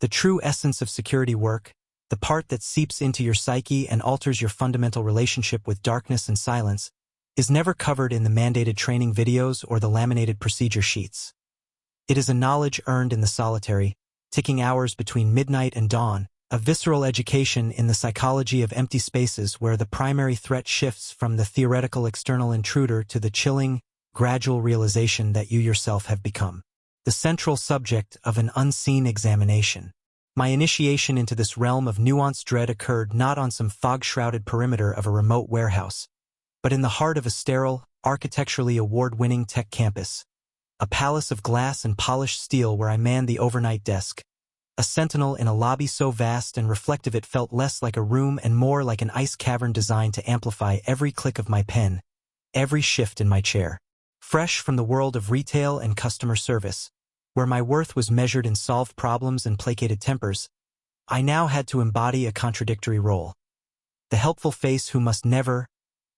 The true essence of security work, the part that seeps into your psyche and alters your fundamental relationship with darkness and silence, is never covered in the mandated training videos or the laminated procedure sheets. It is a knowledge earned in the solitary, ticking hours between midnight and dawn, a visceral education in the psychology of empty spaces where the primary threat shifts from the theoretical external intruder to the chilling, gradual realization that you yourself have become the central subject of an unseen examination. My initiation into this realm of nuanced dread occurred not on some fog-shrouded perimeter of a remote warehouse, but in the heart of a sterile, architecturally award-winning tech campus, a palace of glass and polished steel where I manned the overnight desk, a sentinel in a lobby so vast and reflective it felt less like a room and more like an ice cavern designed to amplify every click of my pen, every shift in my chair. Fresh from the world of retail and customer service, where my worth was measured in solved problems and placated tempers, I now had to embody a contradictory role. The helpful face who must never,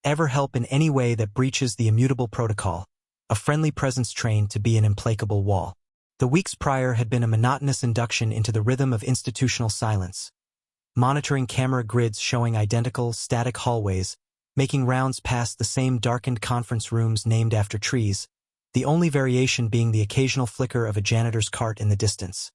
ever help in any way that breaches the immutable protocol, a friendly presence trained to be an implacable wall. The weeks prior had been a monotonous induction into the rhythm of institutional silence, monitoring camera grids showing identical, static hallways, making rounds past the same darkened conference rooms named after trees, the only variation being the occasional flicker of a janitor's cart in the distance.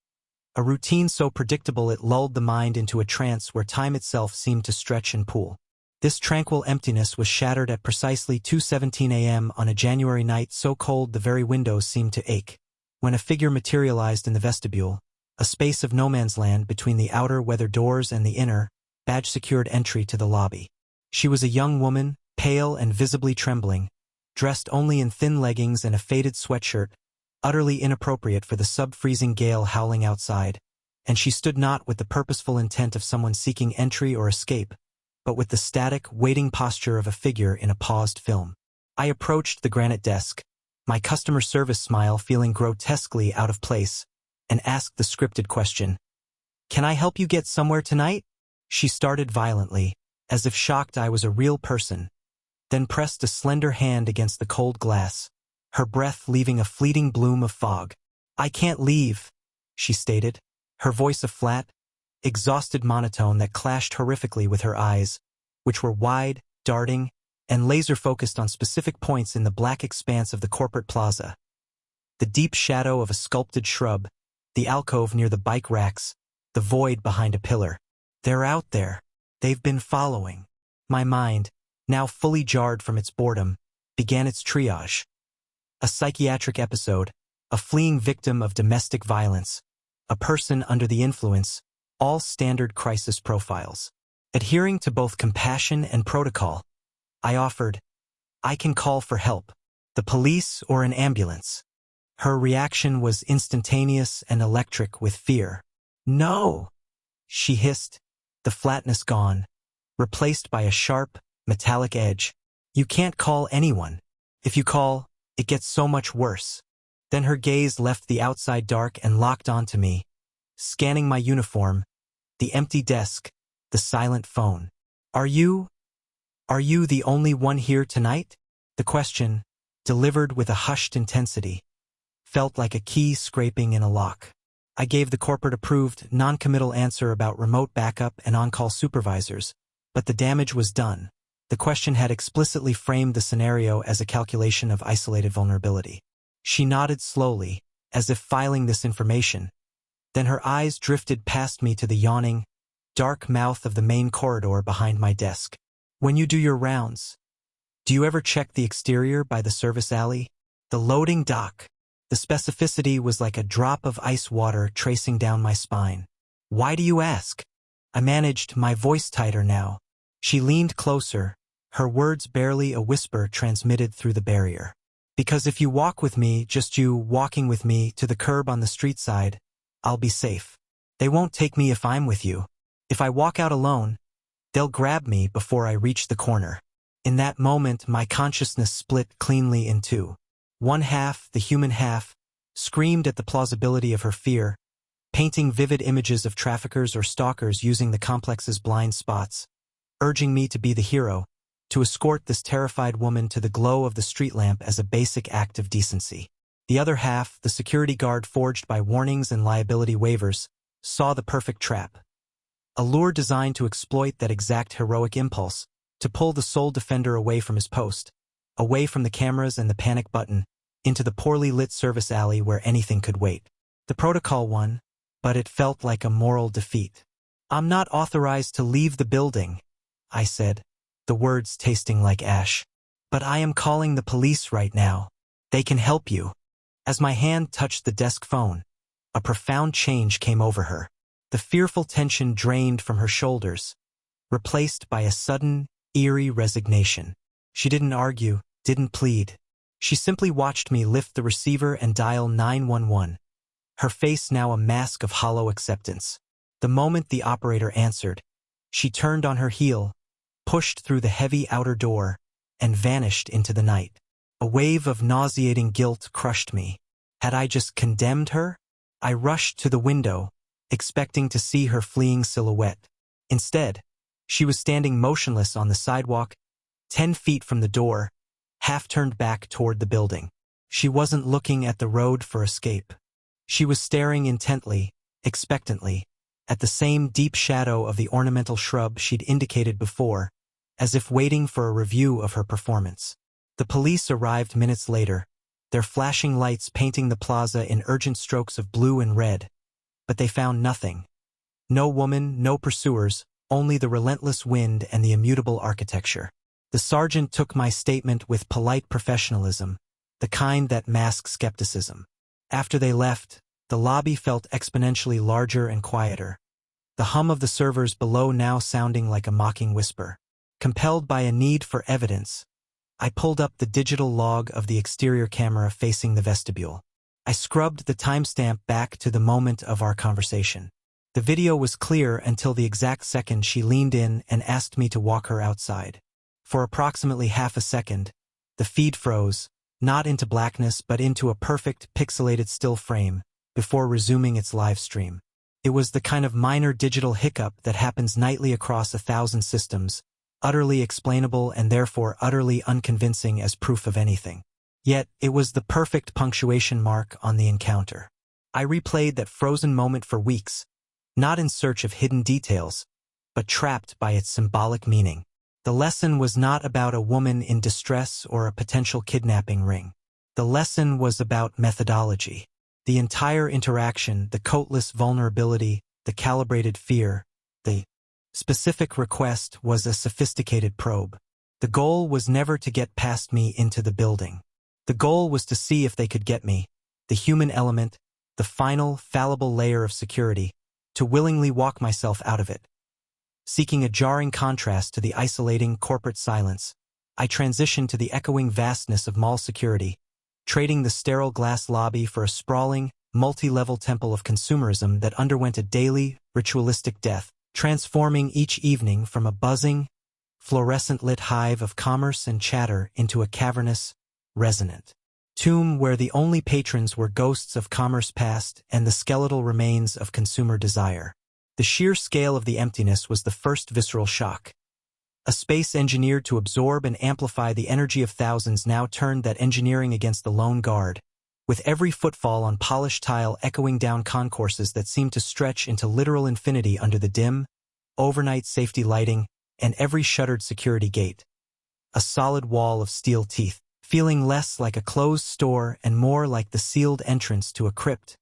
A routine so predictable it lulled the mind into a trance where time itself seemed to stretch and pool. This tranquil emptiness was shattered at precisely 2:17 a.m. on a January night so cold the very windows seemed to ache, when a figure materialized in the vestibule, a space of no man's land between the outer weather doors and the inner, badge-secured entry to the lobby. She was a young woman, pale and visibly trembling, dressed only in thin leggings and a faded sweatshirt, utterly inappropriate for the sub-freezing gale howling outside, and she stood not with the purposeful intent of someone seeking entry or escape, but with the static, waiting posture of a figure in a paused film. I approached the granite desk, my customer service smile feeling grotesquely out of place, and asked the scripted question, "Can I help you get somewhere tonight?" She started violently, as if shocked I was a real person, then pressed a slender hand against the cold glass, her breath leaving a fleeting bloom of fog. "I can't leave," she stated, her voice a flat, exhausted monotone that clashed horrifically with her eyes, which were wide, darting, and laser-focused on specific points in the black expanse of the corporate plaza. The deep shadow of a sculpted shrub, the alcove near the bike racks, the void behind a pillar. They're out there. They've been following. My mind, now fully jarred from its boredom, began its triage. A psychiatric episode, a fleeing victim of domestic violence, a person under the influence, all standard crisis profiles. Adhering to both compassion and protocol, I offered, "I can call for help. The police or an ambulance." Her reaction was instantaneous and electric with fear. "No," she hissed, the flatness gone, replaced by a sharp, metallic edge. "You can't call anyone. If you call, it gets so much worse." Then her gaze left the outside dark and locked onto me, scanning my uniform, the empty desk, the silent phone. Are you the only one here tonight?" The question, delivered with a hushed intensity, felt like a key scraping in a lock. I gave the corporate-approved, non-committal answer about remote backup and on-call supervisors, but the damage was done. The question had explicitly framed the scenario as a calculation of isolated vulnerability. She nodded slowly, as if filing this information. Then her eyes drifted past me to the yawning, dark mouth of the main corridor behind my desk. "When you do your rounds, do you ever check the exterior by the service alley? The loading dock?" The specificity was like a drop of ice water tracing down my spine. "Why do you ask?" I managed, my voice tighter now. She leaned closer, her words barely a whisper transmitted through the barrier. "Because if you walk with me, just you walking with me to the curb on the street side, I'll be safe. They won't take me if I'm with you. If I walk out alone, they'll grab me before I reach the corner." In that moment, my consciousness split cleanly in two. One half, the human half, screamed at the plausibility of her fear, painting vivid images of traffickers or stalkers using the complex's blind spots, urging me to be the hero, to escort this terrified woman to the glow of the street lamp as a basic act of decency. The other half, the security guard forged by warnings and liability waivers, saw the perfect trap. A lure designed to exploit that exact heroic impulse, to pull the sole defender away from his post, away from the cameras and the panic button, into the poorly lit service alley where anything could wait. The protocol won, but it felt like a moral defeat. "I'm not authorized to leave the building," I said, the words tasting like ash. "But I am calling the police right now. They can help you." As my hand touched the desk phone, a profound change came over her. The fearful tension drained from her shoulders, replaced by a sudden, eerie resignation. She didn't argue, didn't plead. She simply watched me lift the receiver and dial 911, her face now a mask of hollow acceptance. The moment the operator answered, she turned on her heel, pushed through the heavy outer door, and vanished into the night. A wave of nauseating guilt crushed me. Had I just condemned her? I rushed to the window, expecting to see her fleeing silhouette. Instead, she was standing motionless on the sidewalk, 10 feet from the door, half turned back toward the building. She wasn't looking at the road for escape. She was staring intently, expectantly, at the same deep shadow of the ornamental shrub she'd indicated before, as if waiting for a review of her performance. The police arrived minutes later, their flashing lights painting the plaza in urgent strokes of blue and red, but they found nothing. No woman, no pursuers, only the relentless wind and the immutable architecture. The sergeant took my statement with polite professionalism, the kind that masks skepticism. After they left, the lobby felt exponentially larger and quieter, the hum of the servers below now sounding like a mocking whisper. Compelled by a need for evidence, I pulled up the digital log of the exterior camera facing the vestibule. I scrubbed the timestamp back to the moment of our conversation. The video was clear until the exact second she leaned in and asked me to walk her outside. For approximately half a second, the feed froze, not into blackness but into a perfect, pixelated still frame, before resuming its live stream. It was the kind of minor digital hiccup that happens nightly across 1,000 systems, utterly explainable and therefore utterly unconvincing as proof of anything. Yet, it was the perfect punctuation mark on the encounter. I replayed that frozen moment for weeks, not in search of hidden details, but trapped by its symbolic meaning. The lesson was not about a woman in distress or a potential kidnapping ring. The lesson was about methodology. The entire interaction, the coatless vulnerability, the calibrated fear, the specific request was a sophisticated probe. The goal was never to get past me into the building. The goal was to see if they could get me, the human element, the final, fallible layer of security, to willingly walk myself out of it. Seeking a jarring contrast to the isolating corporate silence, I transitioned to the echoing vastness of mall security, trading the sterile glass lobby for a sprawling, multi-level temple of consumerism that underwent a daily, ritualistic death, transforming each evening from a buzzing, fluorescent-lit hive of commerce and chatter into a cavernous, resonant tomb where the only patrons were ghosts of commerce past and the skeletal remains of consumer desire. The sheer scale of the emptiness was the first visceral shock. A space engineered to absorb and amplify the energy of thousands now turned that engineering against the lone guard, with every footfall on polished tile echoing down concourses that seemed to stretch into literal infinity under the dim, overnight safety lighting and every shuttered security gate. A solid wall of steel teeth, feeling less like a closed store and more like the sealed entrance to a crypt,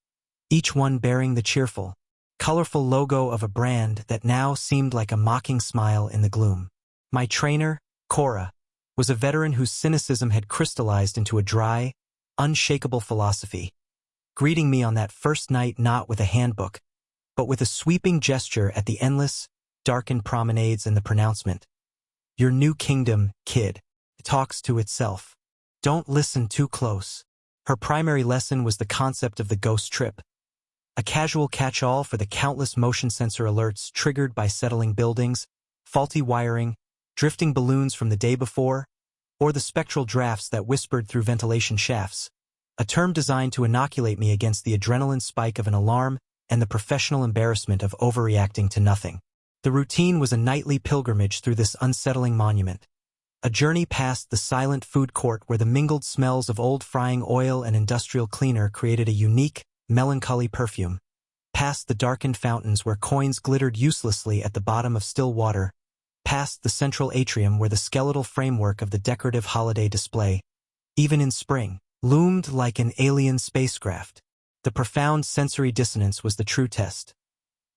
each one bearing the cheerful, colorful logo of a brand that now seemed like a mocking smile in the gloom. My trainer, Cora, was a veteran whose cynicism had crystallized into a dry, unshakable philosophy, greeting me on that first night not with a handbook, but with a sweeping gesture at the endless, darkened promenades and the pronouncement, "Your new kingdom, kid, talks to itself. Don't listen too close." Her primary lesson was the concept of the ghost trip, a casual catch-all for the countless motion sensor alerts triggered by settling buildings, faulty wiring, drifting balloons from the day before, or the spectral drafts that whispered through ventilation shafts, a term designed to inoculate me against the adrenaline spike of an alarm and the professional embarrassment of overreacting to nothing. The routine was a nightly pilgrimage through this unsettling monument, a journey past the silent food court where the mingled smells of old frying oil and industrial cleaner created a unique, melancholy perfume, past the darkened fountains where coins glittered uselessly at the bottom of still water, past the central atrium where the skeletal framework of the decorative holiday display, even in spring, loomed like an alien spacecraft. The profound sensory dissonance was the true test.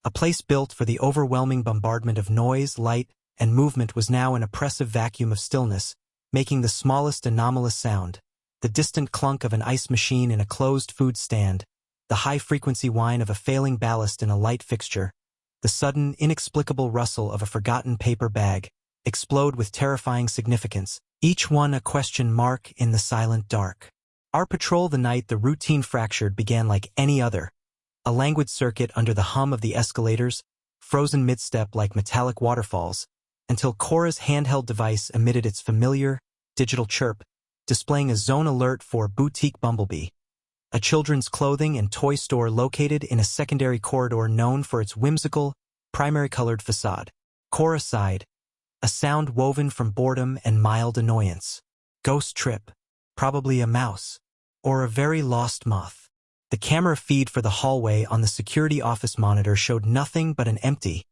A place built for the overwhelming bombardment of noise, light, and movement was now an oppressive vacuum of stillness, making the smallest anomalous sound, the distant clunk of an ice machine in a closed food stand, the high-frequency whine of a failing ballast in a light fixture, the sudden, inexplicable rustle of a forgotten paper bag, explode with terrifying significance, each one a question mark in the silent dark. Our patrol the night the routine fractured began like any other, a languid circuit under the hum of the escalators, frozen mid-step like metallic waterfalls, until Cora's handheld device emitted its familiar, digital chirp, displaying a zone alert for Boutique Bumblebee, a children's clothing and toy store located in a secondary corridor known for its whimsical, primary-colored facade. Cora sighed, a sound woven from boredom and mild annoyance. Ghost trip, probably a mouse, or a very lost moth. The camera feed for the hallway on the security office monitor showed nothing but an empty,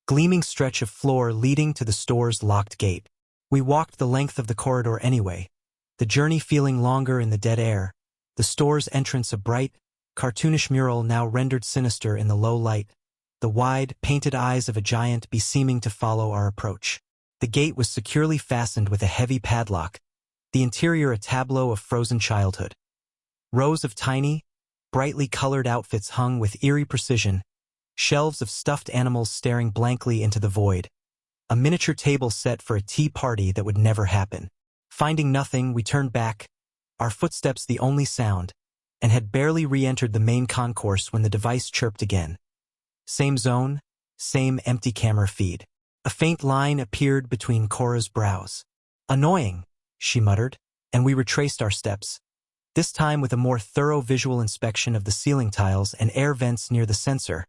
gleaming stretch of floor leading to the store's locked gate. We walked the length of the corridor anyway, the journey feeling longer in the dead air, the store's entrance a bright, cartoonish mural now rendered sinister in the low light, the wide, painted eyes of a giant bee seeming to follow our approach. The gate was securely fastened with a heavy padlock, the interior a tableau of frozen childhood. Rows of tiny, brightly colored outfits hung with eerie precision, shelves of stuffed animals staring blankly into the void, a miniature table set for a tea party that would never happen. Finding nothing, we turned back, our footsteps the only sound, and had barely re-entered the main concourse when the device chirped again. Same zone, same empty camera feed. A faint line appeared between Cora's brows. Annoying, she muttered, and we retraced our steps, this time with a more thorough visual inspection of the ceiling tiles and air vents near the sensor,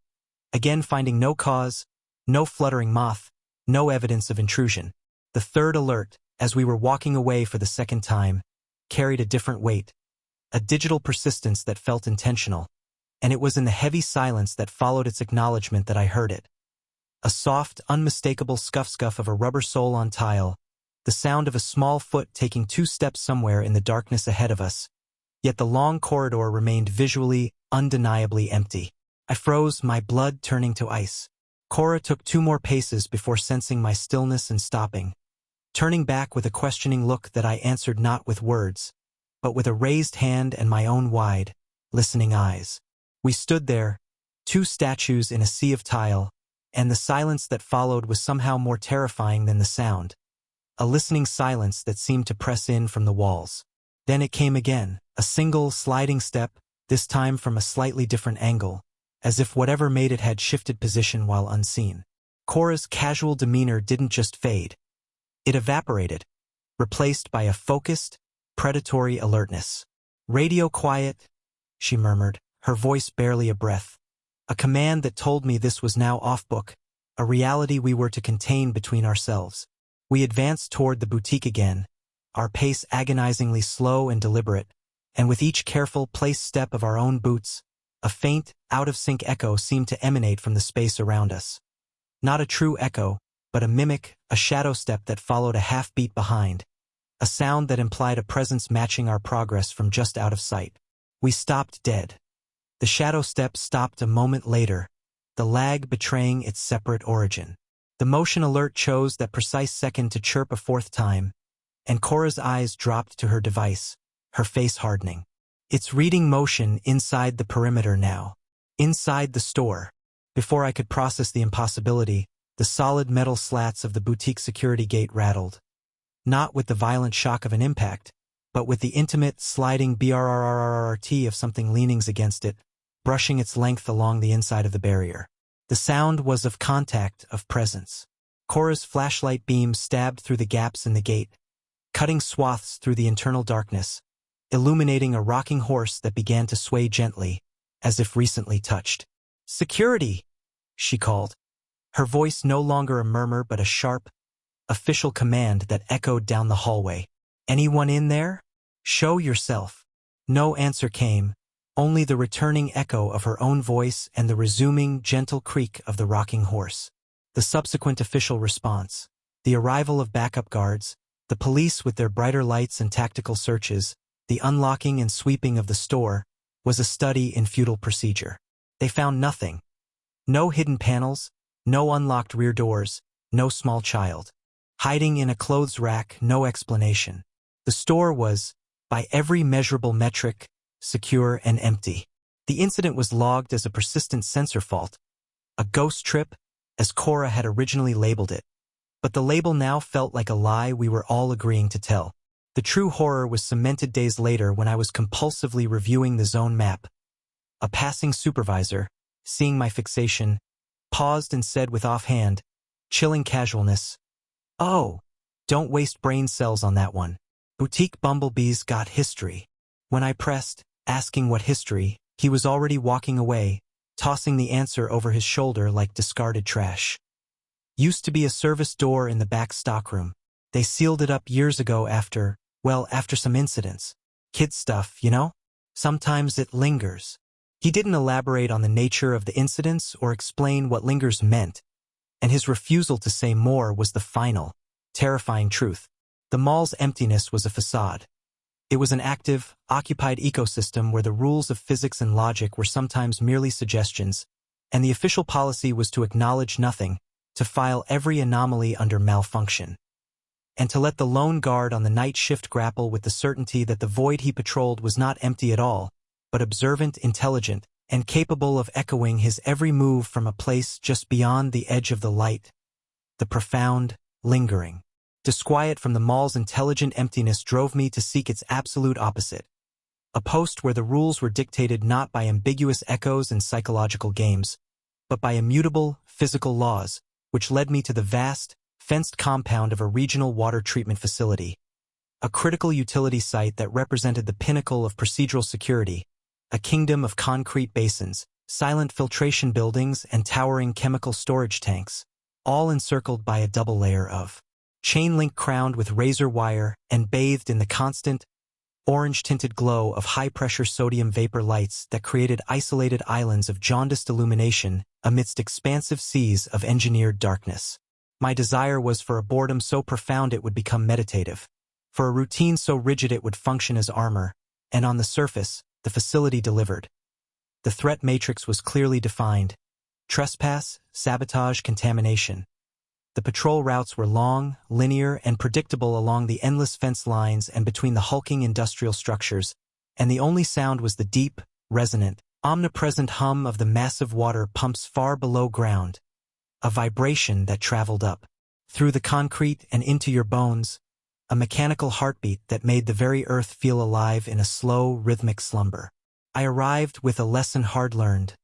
again finding no cause, no fluttering moth, no evidence of intrusion. The third alert, as we were walking away for the second time, carried a different weight, a digital persistence that felt intentional, and it was in the heavy silence that followed its acknowledgement that I heard it. A soft, unmistakable scuff-scuff of a rubber sole on tile, the sound of a small foot taking 2 steps somewhere in the darkness ahead of us, yet the long corridor remained visually, undeniably empty. I froze, my blood turning to ice. Cora took 2 more paces before sensing my stillness and stopping, turning back with a questioning look that I answered not with words, but with a raised hand and my own wide, listening eyes. We stood there, 2 statues in a sea of tile, and the silence that followed was somehow more terrifying than the sound, a listening silence that seemed to press in from the walls. Then it came again, a single, sliding step, this time from a slightly different angle, as if whatever made it had shifted position while unseen. Cora's casual demeanor didn't just fade. It evaporated, replaced by a focused, predatory alertness. "Radio quiet," she murmured, her voice barely a breath. A command that told me this was now off-book, a reality we were to contain between ourselves. We advanced toward the boutique again, our pace agonizingly slow and deliberate, and with each careful placed step of our own boots, a faint, out-of-sync echo seemed to emanate from the space around us. Not a true echo, but a mimic, a shadow step that followed a half-beat behind, a sound that implied a presence matching our progress from just out of sight. We stopped dead. The shadow step stopped a moment later, the lag betraying its separate origin. The motion alert chose that precise second to chirp a 4th time, and Cora's eyes dropped to her device, her face hardening. It's reading motion inside the perimeter now, inside the store. Before I could process the impossibility, the solid metal slats of the boutique security gate rattled. Not with the violent shock of an impact, but with the intimate, sliding brrrrrt of something leaning against it, brushing its length along the inside of the barrier. The sound was of contact, of presence. Cora's flashlight beam stabbed through the gaps in the gate, cutting swaths through the internal darkness, illuminating a rocking horse that began to sway gently, as if recently touched. "Security!" she called, her voice no longer a murmur but a sharp, official command that echoed down the hallway. "Anyone in there? Show yourself." No answer came, only the returning echo of her own voice and the resuming, gentle creak of the rocking horse. The subsequent official response, the arrival of backup guards, the police with their brighter lights and tactical searches, the unlocking and sweeping of the store, was a study in futile procedure. They found nothing. No hidden panels, no unlocked rear doors, no small child. Hiding in a clothes rack, no explanation. The store was, by every measurable metric, secure and empty. The incident was logged as a persistent sensor fault, a ghost trip, as Cora had originally labeled it. But the label now felt like a lie we were all agreeing to tell. The true horror was cemented days later when I was compulsively reviewing the zone map. A passing supervisor, seeing my fixation, paused and said with offhand, chilling casualness, "Oh, don't waste brain cells on that one. Boutique bumblebees got history." When I pressed, asking what history, he was already walking away, tossing the answer over his shoulder like discarded trash. Used to be a service door in the back stockroom. They sealed it up years ago after some incidents. Kid stuff, you know? Sometimes it lingers. He didn't elaborate on the nature of the incidents or explain what lingers meant, and his refusal to say more was the final, terrifying truth. The mall's emptiness was a facade. It was an active, occupied ecosystem where the rules of physics and logic were sometimes merely suggestions, and the official policy was to acknowledge nothing, to file every anomaly under malfunction, and to let the lone guard on the night shift grapple with the certainty that the void he patrolled was not empty at all, but observant, intelligent, and capable of echoing his every move from a place just beyond the edge of the light. The profound, lingering disquiet from the mall's intelligent emptiness drove me to seek its absolute opposite. A post where the rules were dictated not by ambiguous echoes and psychological games, but by immutable, physical laws, which led me to the vast, fenced compound of a regional water treatment facility. A critical utility site that represented the pinnacle of procedural security, a kingdom of concrete basins, silent filtration buildings, and towering chemical storage tanks, all encircled by a double layer of chain link crowned with razor wire and bathed in the constant, orange-tinted glow of high-pressure sodium vapor lights that created isolated islands of jaundiced illumination amidst expansive seas of engineered darkness. My desire was for a boredom so profound it would become meditative, for a routine so rigid it would function as armor, and on the surface, the facility delivered. The threat matrix was clearly defined: trespass, sabotage, contamination. The patrol routes were long, linear, and predictable along the endless fence lines and between the hulking industrial structures, and the only sound was the deep, resonant, omnipresent hum of the massive water pumps far below ground, a vibration that traveled up through the concrete and into your bones, a mechanical heartbeat that made the very earth feel alive in a slow, rhythmic slumber. I arrived with a lesson hard-learned.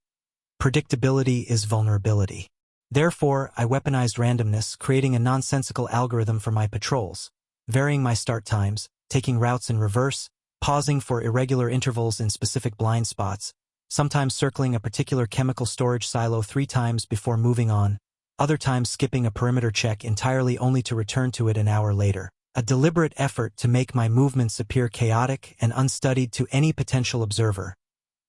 Predictability is vulnerability. Therefore, I weaponized randomness, creating a nonsensical algorithm for my patrols, varying my start times, taking routes in reverse, pausing for irregular intervals in specific blind spots, sometimes circling a particular chemical storage silo 3 times before moving on, other times skipping a perimeter check entirely only to return to it an hour later. A deliberate effort to make my movements appear chaotic and unstudied to any potential observer.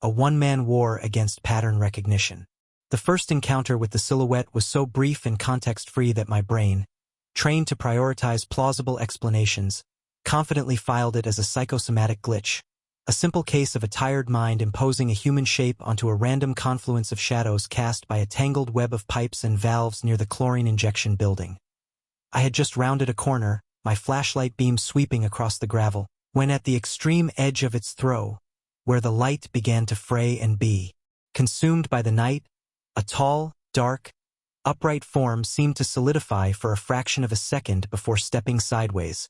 A one-man war against pattern recognition. The first encounter with the silhouette was so brief and context-free that my brain, trained to prioritize plausible explanations, confidently filed it as a psychosomatic glitch, a simple case of a tired mind imposing a human shape onto a random confluence of shadows cast by a tangled web of pipes and valves near the chlorine injection building. I had just rounded a corner, my flashlight beam sweeping across the gravel, when at the extreme edge of its throw, where the light began to fray and be consumed by the night, a tall, dark, upright form seemed to solidify for a fraction of a second before stepping sideways,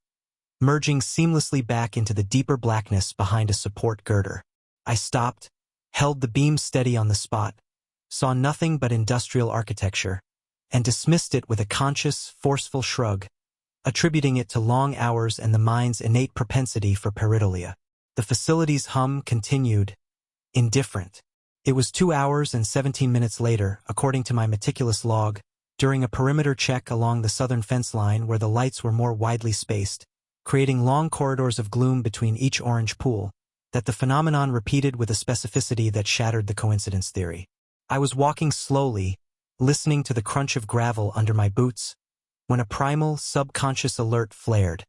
merging seamlessly back into the deeper blackness behind a support girder. I stopped, held the beam steady on the spot, saw nothing but industrial architecture, and dismissed it with a conscious, forceful shrug, attributing it to long hours and the mind's innate propensity for pareidolia. The facility's hum continued, indifferent. It was 2 hours and 17 minutes later, according to my meticulous log, during a perimeter check along the southern fence line where the lights were more widely spaced, creating long corridors of gloom between each orange pool, that the phenomenon repeated with a specificity that shattered the coincidence theory. I was walking slowly, listening to the crunch of gravel under my boots, when a primal, subconscious alert flared.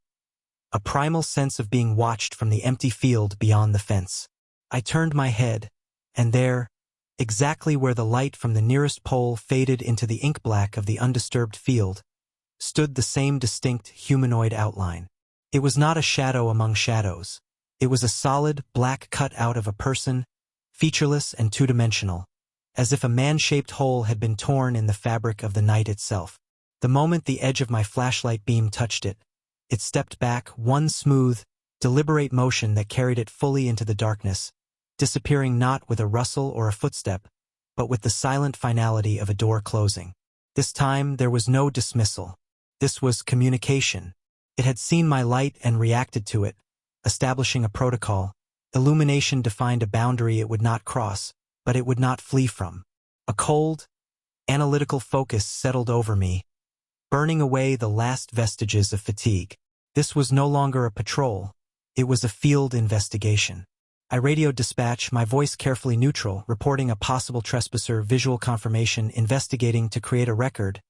A primal sense of being watched from the empty field beyond the fence. I turned my head, and there, exactly where the light from the nearest pole faded into the ink black of the undisturbed field, stood the same distinct humanoid outline. It was not a shadow among shadows. It was a solid, black cutout of a person, featureless and two-dimensional, as if a man-shaped hole had been torn in the fabric of the night itself. The moment the edge of my flashlight beam touched it, it stepped back, one smooth, deliberate motion that carried it fully into the darkness, disappearing not with a rustle or a footstep, but with the silent finality of a door closing. This time there was no dismissal. This was communication. It had seen my light and reacted to it, establishing a protocol. Illumination defined a boundary it would not cross, but it would not flee from. A cold, analytical focus settled over me, burning away the last vestiges of fatigue. This was no longer a patrol. It was a field investigation. I radioed dispatch, my voice carefully neutral, reporting a possible trespasser, visual confirmation, investigating to create a record.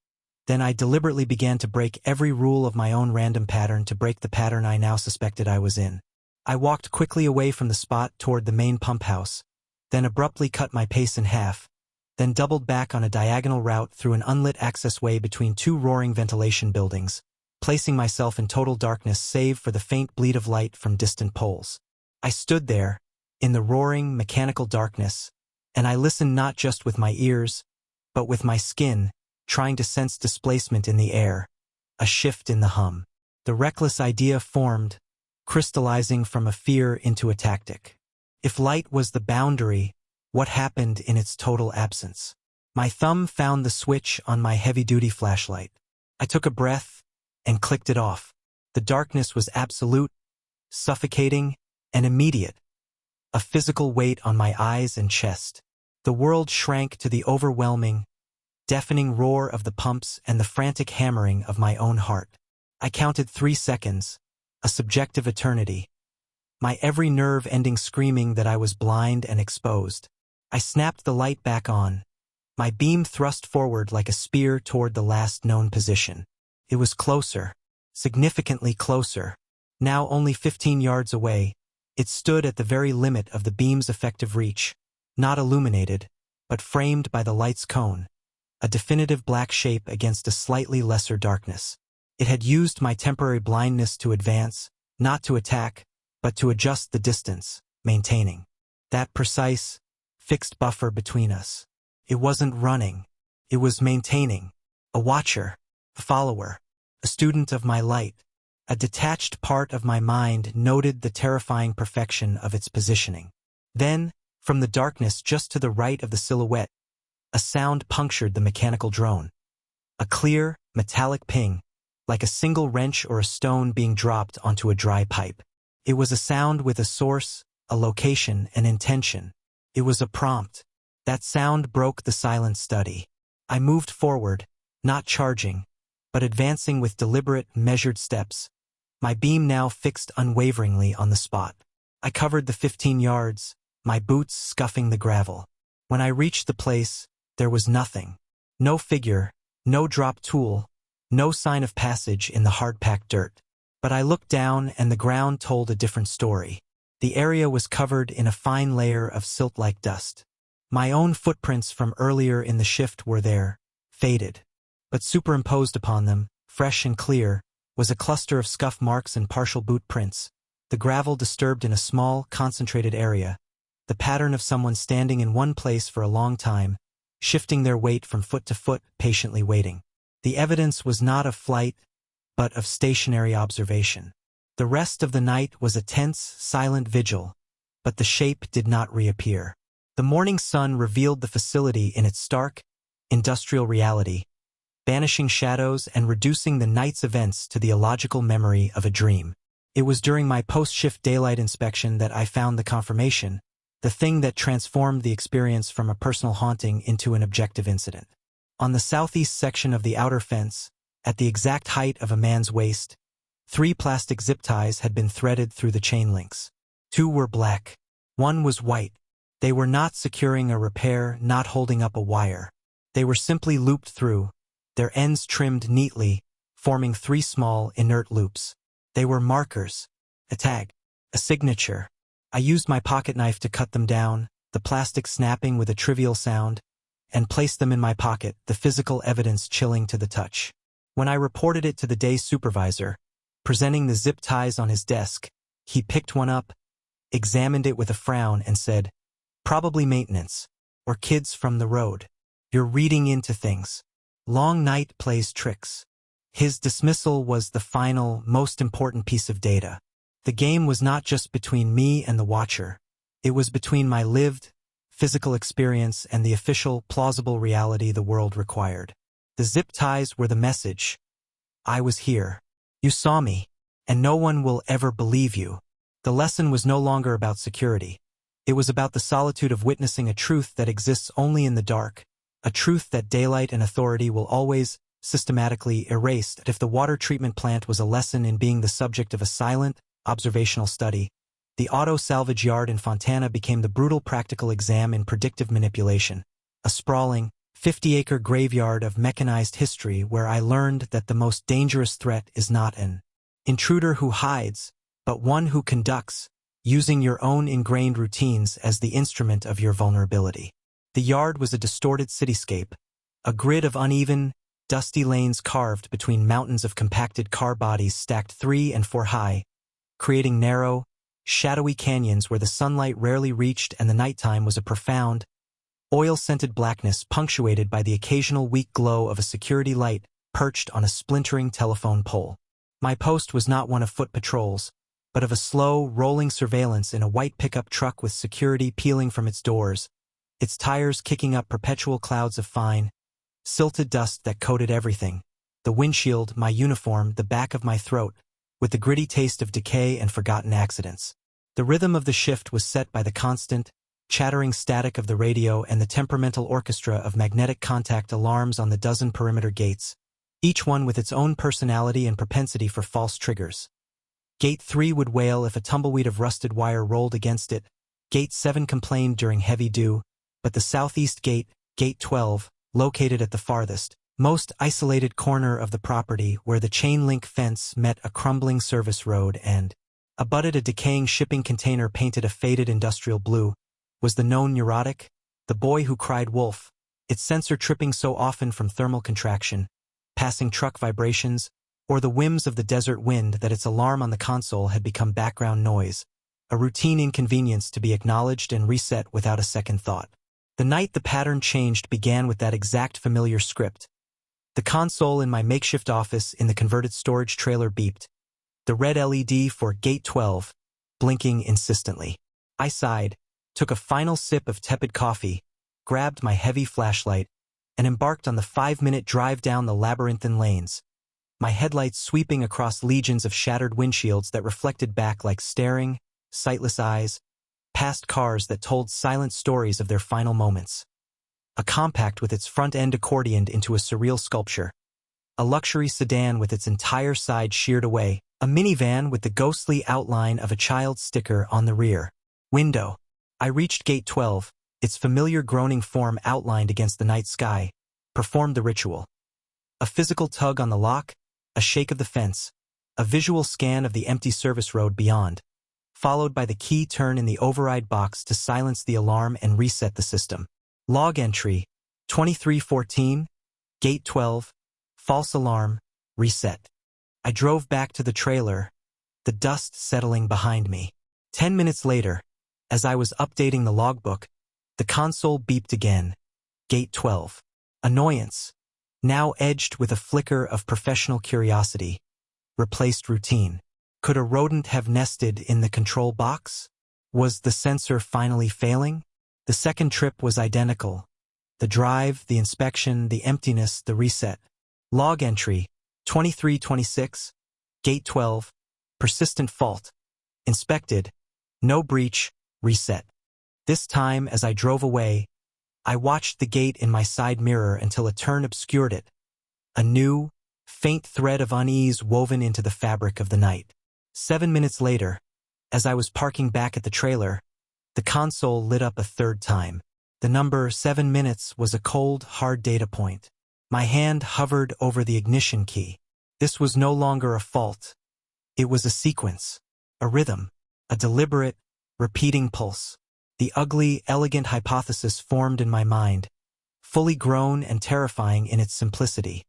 Then I deliberately began to break every rule of my own random pattern to break the pattern I now suspected I was in. I walked quickly away from the spot toward the main pump house, then abruptly cut my pace in half, then doubled back on a diagonal route through an unlit accessway between two roaring ventilation buildings, placing myself in total darkness save for the faint bleed of light from distant poles. I stood there, in the roaring, mechanical darkness, and I listened not just with my ears, but with my skin, trying to sense displacement in the air, a shift in the hum. The reckless idea formed, crystallizing from a fear into a tactic. If light was the boundary, what happened in its total absence? My thumb found the switch on my heavy-duty flashlight. I took a breath and clicked it off. The darkness was absolute, suffocating, and immediate. A physical weight on my eyes and chest. The world shrank to the overwhelming, deafening roar of the pumps and the frantic hammering of my own heart. I counted 3 seconds, a subjective eternity, my every nerve ending screaming that I was blind and exposed. I snapped the light back on, my beam thrust forward like a spear toward the last known position. It was closer, significantly closer. Now only 15 yards away, it stood at the very limit of the beam's effective reach, not illuminated, but framed by the light's cone, a definitive black shape against a slightly lesser darkness. It had used my temporary blindness to advance, not to attack, but to adjust the distance, maintaining that precise, fixed buffer between us. It wasn't running. It was maintaining. A watcher, a follower, a student of my light. A detached part of my mind noted the terrifying perfection of its positioning. Then, from the darkness just to the right of the silhouette, a sound punctured the mechanical drone. A clear, metallic ping, like a single wrench or a stone being dropped onto a dry pipe. It was a sound with a source, a location, an intention. It was a prompt. That sound broke the silent study. I moved forward, not charging, but advancing with deliberate, measured steps, my beam now fixed unwaveringly on the spot. I covered the 15 yards, my boots scuffing the gravel. When I reached the place, there was nothing. No figure, no dropped tool, no sign of passage in the hard-packed dirt. But I looked down and the ground told a different story. The area was covered in a fine layer of silt-like dust. My own footprints from earlier in the shift were there, faded. But superimposed upon them, fresh and clear, was a cluster of scuff marks and partial boot prints, the gravel disturbed in a small, concentrated area, the pattern of someone standing in one place for a long time, shifting their weight from foot to foot, patiently waiting. The evidence was not of flight, but of stationary observation. The rest of the night was a tense, silent vigil, but the shape did not reappear. The morning sun revealed the facility in its stark, industrial reality, banishing shadows and reducing the night's events to the illogical memory of a dream. It was during my post-shift daylight inspection that I found the confirmation, the thing that transformed the experience from a personal haunting into an objective incident. On the southeast section of the outer fence, at the exact height of a man's waist, 3 plastic zip ties had been threaded through the chain links. 2 were black, One was white. They were not securing a repair, not holding up a wire. They were simply looped through, their ends trimmed neatly, forming 3 small, inert loops. They were markers, a tag, a signature. I used my pocket knife to cut them down, the plastic snapping with a trivial sound, and placed them in my pocket, the physical evidence chilling to the touch. When I reported it to the day supervisor, presenting the zip ties on his desk, he picked one up, examined it with a frown, and said, "Probably maintenance, or kids from the road. You're reading into things. Long night plays tricks." His dismissal was the final, most important piece of data. The game was not just between me and the watcher. It was between my lived, physical experience and the official, plausible reality the world required. The zip ties were the message. I was here. You saw me, and no one will ever believe you. The lesson was no longer about security. It was about the solitude of witnessing a truth that exists only in the dark, a truth that daylight and authority will always systematically erase. If the water treatment plant was a lesson in being the subject of a silent, observational study, the auto salvage yard in Fontana became the brutal practical exam in predictive manipulation, a sprawling, 50-acre graveyard of mechanized history where I learned that the most dangerous threat is not an intruder who hides, but one who conducts, using your own ingrained routines as the instrument of your vulnerability. The yard was a distorted cityscape, a grid of uneven, dusty lanes carved between mountains of compacted car bodies stacked 3 and 4 high, creating narrow, shadowy canyons where the sunlight rarely reached and the nighttime was a profound, oil-scented blackness punctuated by the occasional weak glow of a security light perched on a splintering telephone pole. My post was not one of foot patrols, but of a slow, rolling surveillance in a white pickup truck with security peeling from its doors, its tires kicking up perpetual clouds of fine, silted dust that coated everything, the windshield, my uniform, the back of my throat, with the gritty taste of decay and forgotten accidents. The rhythm of the shift was set by the constant, chattering static of the radio and the temperamental orchestra of magnetic contact alarms on the dozen perimeter gates, each one with its own personality and propensity for false triggers. Gate 3 would wail if a tumbleweed of rusted wire rolled against it. Gate 7 complained during heavy dew, but the southeast gate, Gate 12, located at the farthest, most isolated corner of the property where the chain-link fence met a crumbling service road and abutted a decaying shipping container painted a faded industrial blue, was the known neurotic, the boy who cried wolf, its sensor tripping so often from thermal contraction, passing truck vibrations, or the whims of the desert wind that its alarm on the console had become background noise, a routine inconvenience to be acknowledged and reset without a second thought. The night the pattern changed began with that exact familiar script. The console in my makeshift office in the converted storage trailer beeped, the red LED for Gate 12, blinking insistently. I sighed, took a final sip of tepid coffee, grabbed my heavy flashlight, and embarked on the 5-minute drive down the labyrinthine lanes, my headlights sweeping across legions of shattered windshields that reflected back like staring, sightless eyes, past cars that told silent stories of their final moments. A compact with its front end accordioned into a surreal sculpture, a luxury sedan with its entire side sheared away, a minivan with the ghostly outline of a child's sticker on the rear window. I reached Gate 12, its familiar groaning form outlined against the night sky, performed the ritual. A physical tug on the lock, a shake of the fence, a visual scan of the empty service road beyond, followed by the key turn in the override box to silence the alarm and reset the system. Log entry, 2314, Gate 12, false alarm, reset. I drove back to the trailer, the dust settling behind me. 10 minutes later, as I was updating the logbook, the console beeped again. Gate 12. Annoyance, now edged with a flicker of professional curiosity, replaced routine. Could a rodent have nested in the control box? Was the sensor finally failing? The second trip was identical. The drive, the inspection, the emptiness, the reset. Log entry, 2326, Gate 12, persistent fault. Inspected, no breach, reset. This time, as I drove away, I watched the gate in my side mirror until a turn obscured it. A new, faint thread of unease woven into the fabric of the night. 7 minutes later, as I was parking back at the trailer, The console lit up a third time. The number 7 minutes was a cold, hard data point. My hand hovered over the ignition key. This was no longer a fault. It was a sequence, a rhythm, a deliberate, repeating pulse. The ugly, elegant hypothesis formed in my mind, fully grown and terrifying in its simplicity.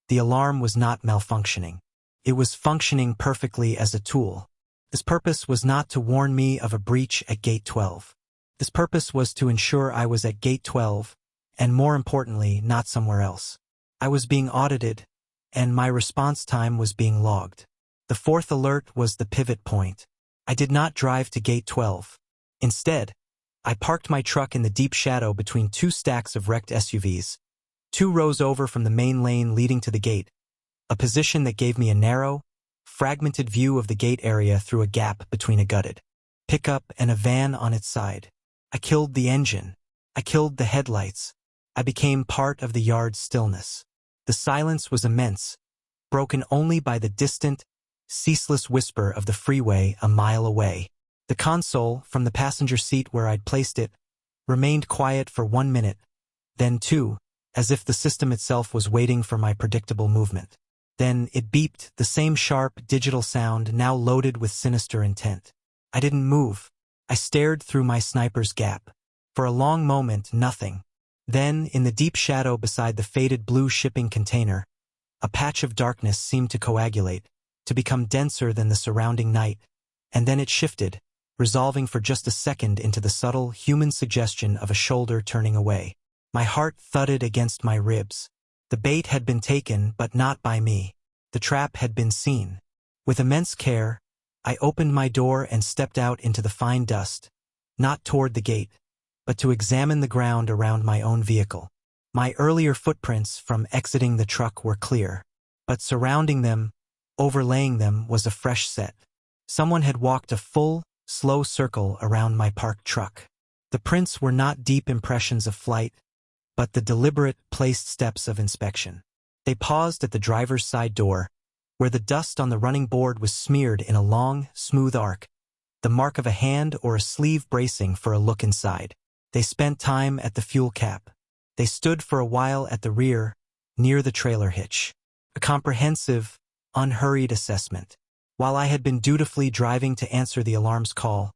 The alarm was not malfunctioning. It was functioning perfectly as a tool. Its purpose was not to warn me of a breach at Gate 12. Its purpose was to ensure I was at Gate 12, and more importantly, not somewhere else. I was being audited, and my response time was being logged. The fourth alert was the pivot point. I did not drive to Gate 12. Instead, I parked my truck in the deep shadow between two stacks of wrecked SUVs, 2 rows over from the main lane leading to the gate, a position that gave me a narrow, fragmented view of the gate area through a gap between a gutted pickup and a van on its side. I killed the engine. I killed the headlights. I became part of the yard's stillness. The silence was immense, broken only by the distant, ceaseless whisper of the freeway a mile away. The console, from the passenger seat where I'd placed it, remained quiet for 1 minute, then 2, as if the system itself was waiting for my predictable movement. Then it beeped, the same sharp, digital sound now loaded with sinister intent. I didn't move. I stared through my sniper's gap. For a long moment, nothing. Then, in the deep shadow beside the faded blue shipping container, a patch of darkness seemed to coagulate, to become denser than the surrounding night, and then it shifted, resolving for just a second into the subtle, human suggestion of a shoulder turning away. My heart thudded against my ribs. The bait had been taken, but not by me. The trap had been seen. With immense care, I opened my door and stepped out into the fine dust, not toward the gate, but to examine the ground around my own vehicle. My earlier footprints from exiting the truck were clear, but surrounding them, overlaying them, was a fresh set. Someone had walked a full, slow circle around my parked truck. The prints were not deep impressions of flight, but the deliberate, placed steps of inspection. They paused at the driver's side door, where the dust on the running board was smeared in a long, smooth arc, the mark of a hand or a sleeve bracing for a look inside. They spent time at the fuel cap. They stood for a while at the rear, near the trailer hitch. A comprehensive, unhurried assessment. While I had been dutifully driving to answer the alarm's call,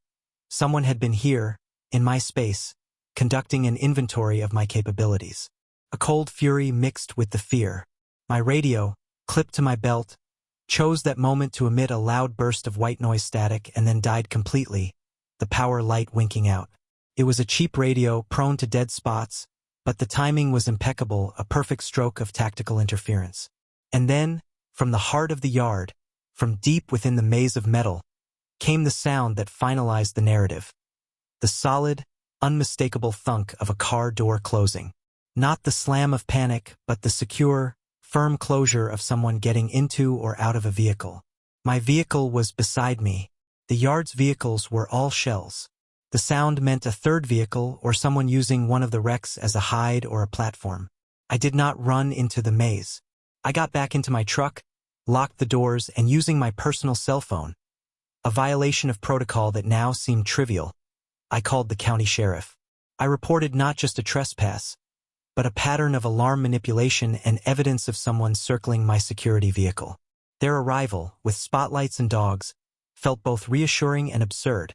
someone had been here, in my space, conducting an inventory of my capabilities. A cold fury mixed with the fear. My radio, clipped to my belt, chose that moment to emit a loud burst of white noise static and then died completely, the power light winking out. It was a cheap radio, prone to dead spots, but the timing was impeccable, a perfect stroke of tactical interference. And then, from the heart of the yard, from deep within the maze of metal, came the sound that finalized the narrative. The solid, unmistakable thunk of a car door closing. Not the slam of panic, but the secure, firm closure of someone getting into or out of a vehicle. My vehicle was beside me. The yard's vehicles were all shells. The sound meant a third vehicle or someone using one of the wrecks as a hide or a platform. I did not run into the maze. I got back into my truck, locked the doors, and using my personal cell phone, a violation of protocol that now seemed trivial, I called the county sheriff. I reported not just a trespass, but a pattern of alarm manipulation and evidence of someone circling my security vehicle. Their arrival, with spotlights and dogs, felt both reassuring and absurd.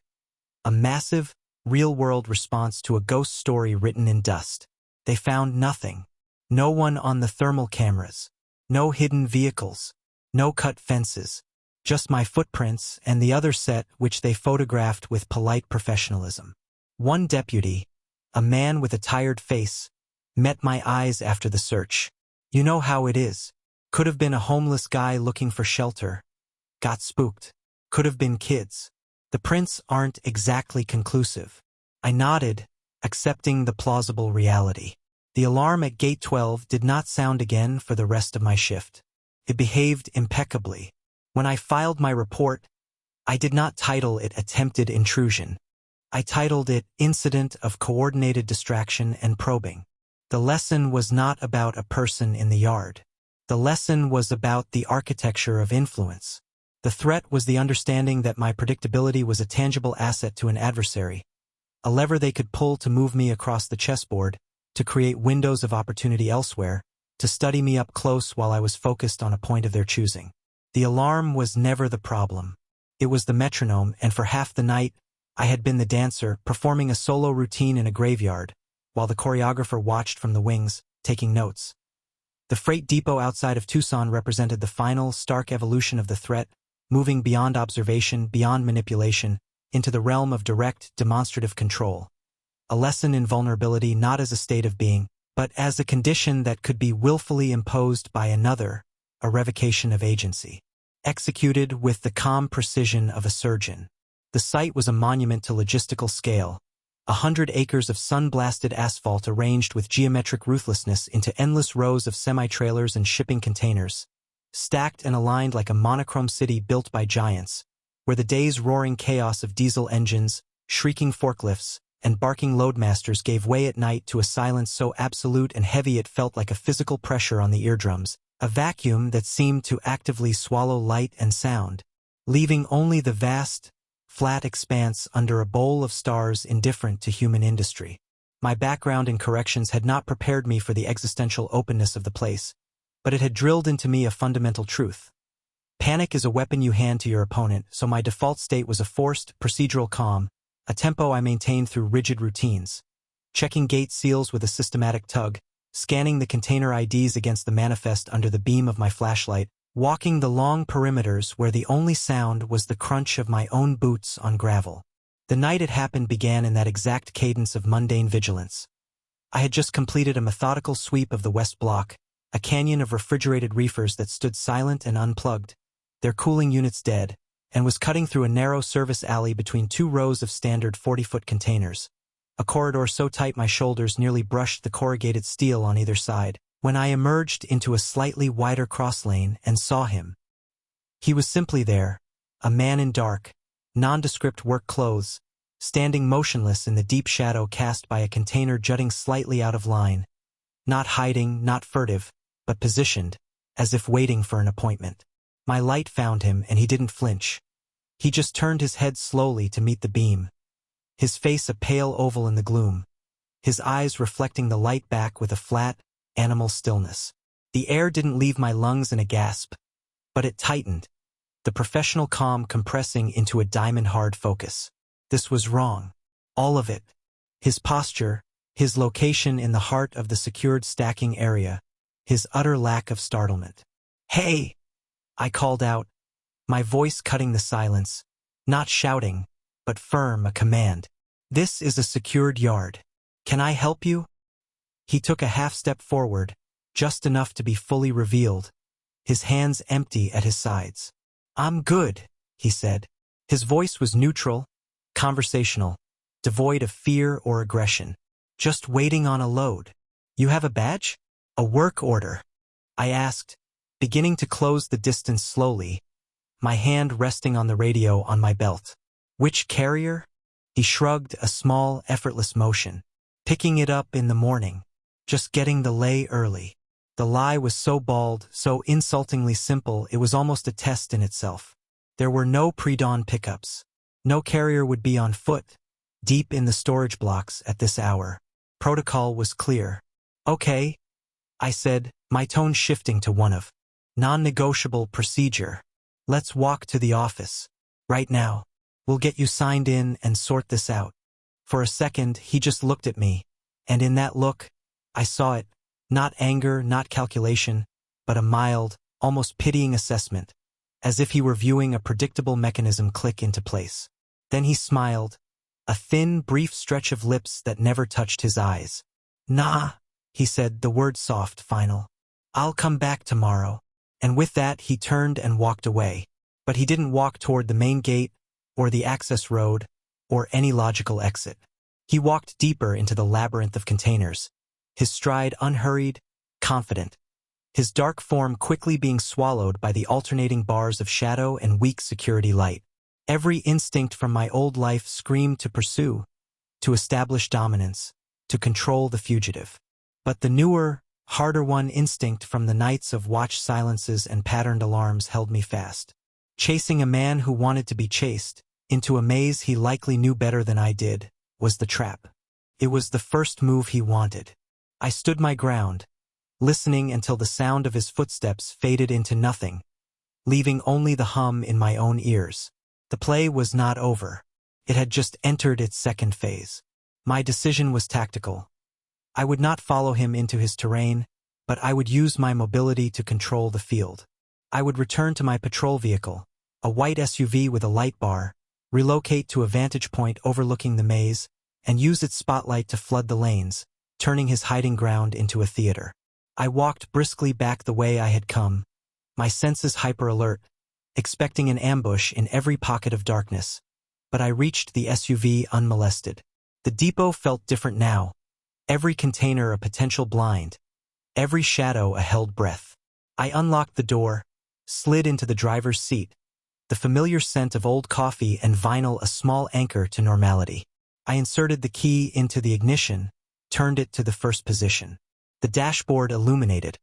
A massive, real-world response to a ghost story written in dust. They found nothing. No one on the thermal cameras. No hidden vehicles. No cut fences. Just my footprints and the other set which they photographed with polite professionalism. One deputy, a man with a tired face, met my eyes after the search. You know how it is. Could have been a homeless guy looking for shelter. Got spooked. Could have been kids. The prints aren't exactly conclusive. I nodded, accepting the plausible reality. The alarm at Gate 12 did not sound again for the rest of my shift. It behaved impeccably. When I filed my report, I did not title it Attempted Intrusion. I titled it Incident of Coordinated Distraction and Probing. The lesson was not about a person in the yard. The lesson was about the architecture of influence. The threat was the understanding that my predictability was a tangible asset to an adversary, a lever they could pull to move me across the chessboard, to create windows of opportunity elsewhere, to study me up close while I was focused on a point of their choosing. The alarm was never the problem. It was the metronome, and for half the night, I had been the dancer, performing a solo routine in a graveyard, while the choreographer watched from the wings, taking notes. The freight depot outside of Tucson represented the final, stark evolution of the threat, moving beyond observation, beyond manipulation, into the realm of direct, demonstrative control. A lesson in vulnerability not as a state of being, but as a condition that could be willfully imposed by another, a revocation of agency. Executed with the calm precision of a surgeon. The site was a monument to logistical scale, 100 acres of sun-blasted asphalt arranged with geometric ruthlessness into endless rows of semi-trailers and shipping containers, stacked and aligned like a monochrome city built by giants, where the day's roaring chaos of diesel engines, shrieking forklifts, and barking loadmasters gave way at night to a silence so absolute and heavy it felt like a physical pressure on the eardrums, a vacuum that seemed to actively swallow light and sound, leaving only the vast, flat expanse under a bowl of stars indifferent to human industry. My background in corrections had not prepared me for the existential openness of the place, but it had drilled into me a fundamental truth. Panic is a weapon you hand to your opponent, so my default state was a forced, procedural calm, a tempo I maintained through rigid routines. Checking gate seals with a systematic tug, scanning the container IDs against the manifest under the beam of my flashlight, walking the long perimeters where the only sound was the crunch of my own boots on gravel. The night it happened began in that exact cadence of mundane vigilance. I had just completed a methodical sweep of the West Block, a canyon of refrigerated reefers that stood silent and unplugged, their cooling units dead, and was cutting through a narrow service alley between two rows of standard 40-foot containers, a corridor so tight my shoulders nearly brushed the corrugated steel on either side, when I emerged into a slightly wider cross lane and saw him. He was simply there, a man in dark, nondescript work clothes, standing motionless in the deep shadow cast by a container jutting slightly out of line, not hiding, not furtive, but positioned, as if waiting for an appointment. My light found him, and he didn't flinch. He just turned his head slowly to meet the beam, his face a pale oval in the gloom, his eyes reflecting the light back with a flat, animal stillness. The air didn't leave my lungs in a gasp, but it tightened, the professional calm compressing into a diamond-hard focus. This was wrong. All of it. His posture, his location in the heart of the secured stacking area, his utter lack of startlement. "Hey!" I called out, my voice cutting the silence, not shouting, but firm, a command. "This is a secured yard. Can I help you?" He took a half-step forward, just enough to be fully revealed, his hands empty at his sides. "I'm good," he said. His voice was neutral, conversational, devoid of fear or aggression. "Just waiting on a load. You have a badge? A work order?" I asked, beginning to close the distance slowly, my hand resting on the radio on my belt. "Which carrier?" He shrugged, a small, effortless motion. "Picking it up in the morning. Just getting the lay early." The lie was so bald, so insultingly simple, it was almost a test in itself. There were no pre-dawn pickups. No carrier would be on foot, deep in the storage blocks at this hour. Protocol was clear. "Okay," I said, my tone shifting to one of non-negotiable procedure. "Let's walk to the office. Right now. We'll get you signed in and sort this out." For a second, he just looked at me, and in that look, I saw it, not anger, not calculation, but a mild, almost pitying assessment, as if he were viewing a predictable mechanism click into place. Then he smiled, a thin, brief stretch of lips that never touched his eyes. "Nah," he said, the word soft, final. "I'll come back tomorrow." And with that, he turned and walked away. But he didn't walk toward the main gate, or the access road, or any logical exit. He walked deeper into the labyrinth of containers, his stride unhurried, confident, his dark form quickly being swallowed by the alternating bars of shadow and weak security light. Every instinct from my old life screamed to pursue, to establish dominance, to control the fugitive. But the newer, harder one instinct from the nights of watch silences and patterned alarms held me fast. Chasing a man who wanted to be chased, into a maze he likely knew better than I did, was the trap. It was the first move he wanted. I stood my ground, listening until the sound of his footsteps faded into nothing, leaving only the hum in my own ears. The play was not over. It had just entered its second phase. My decision was tactical. I would not follow him into his terrain, but I would use my mobility to control the field. I would return to my patrol vehicle, a white SUV with a light bar, relocate to a vantage point overlooking the maze, and use its spotlight to flood the lanes, turning his hiding ground into a theater. I walked briskly back the way I had come, my senses hyper-alert, expecting an ambush in every pocket of darkness, but I reached the SUV unmolested. The depot felt different now, every container a potential blind, every shadow a held breath. I unlocked the door, slid into the driver's seat, the familiar scent of old coffee and vinyl a small anchor to normality. I inserted the key into the ignition, turned it to the first position. The dashboard illuminated,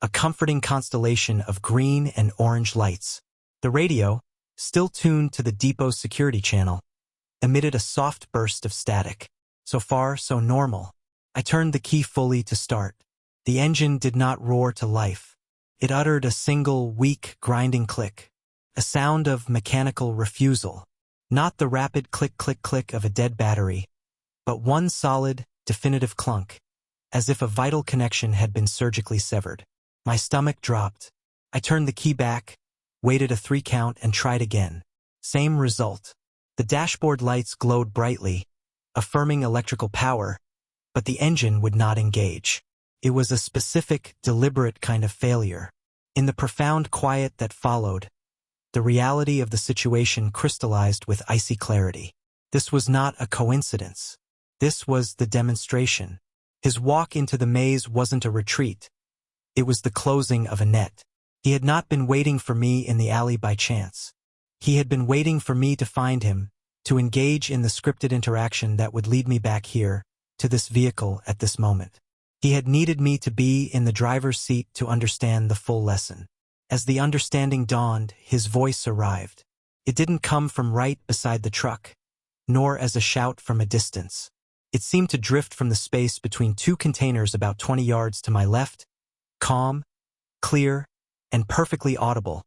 a comforting constellation of green and orange lights. The radio, still tuned to the depot's security channel, emitted a soft burst of static. So far, so normal. I turned the key fully to start. The engine did not roar to life. It uttered a single, weak, grinding click, a sound of mechanical refusal. Not the rapid click-click-click of a dead battery, but one solid, definitive clunk, as if a vital connection had been surgically severed. My stomach dropped. I turned the key back, waited a 3 count and tried again. Same result. The dashboard lights glowed brightly, affirming electrical power, but the engine would not engage. It was a specific, deliberate kind of failure. In the profound quiet that followed, the reality of the situation crystallized with icy clarity. This was not a coincidence. This was the demonstration. His walk into the maze wasn't a retreat. It was the closing of a net. He had not been waiting for me in the alley by chance. He had been waiting for me to find him, to engage in the scripted interaction that would lead me back here, to this vehicle at this moment. He had needed me to be in the driver's seat to understand the full lesson. As the understanding dawned, his voice arrived. It didn't come from right beside the truck, nor as a shout from a distance. It seemed to drift from the space between 2 containers about 20 yards to my left, calm, clear, and perfectly audible,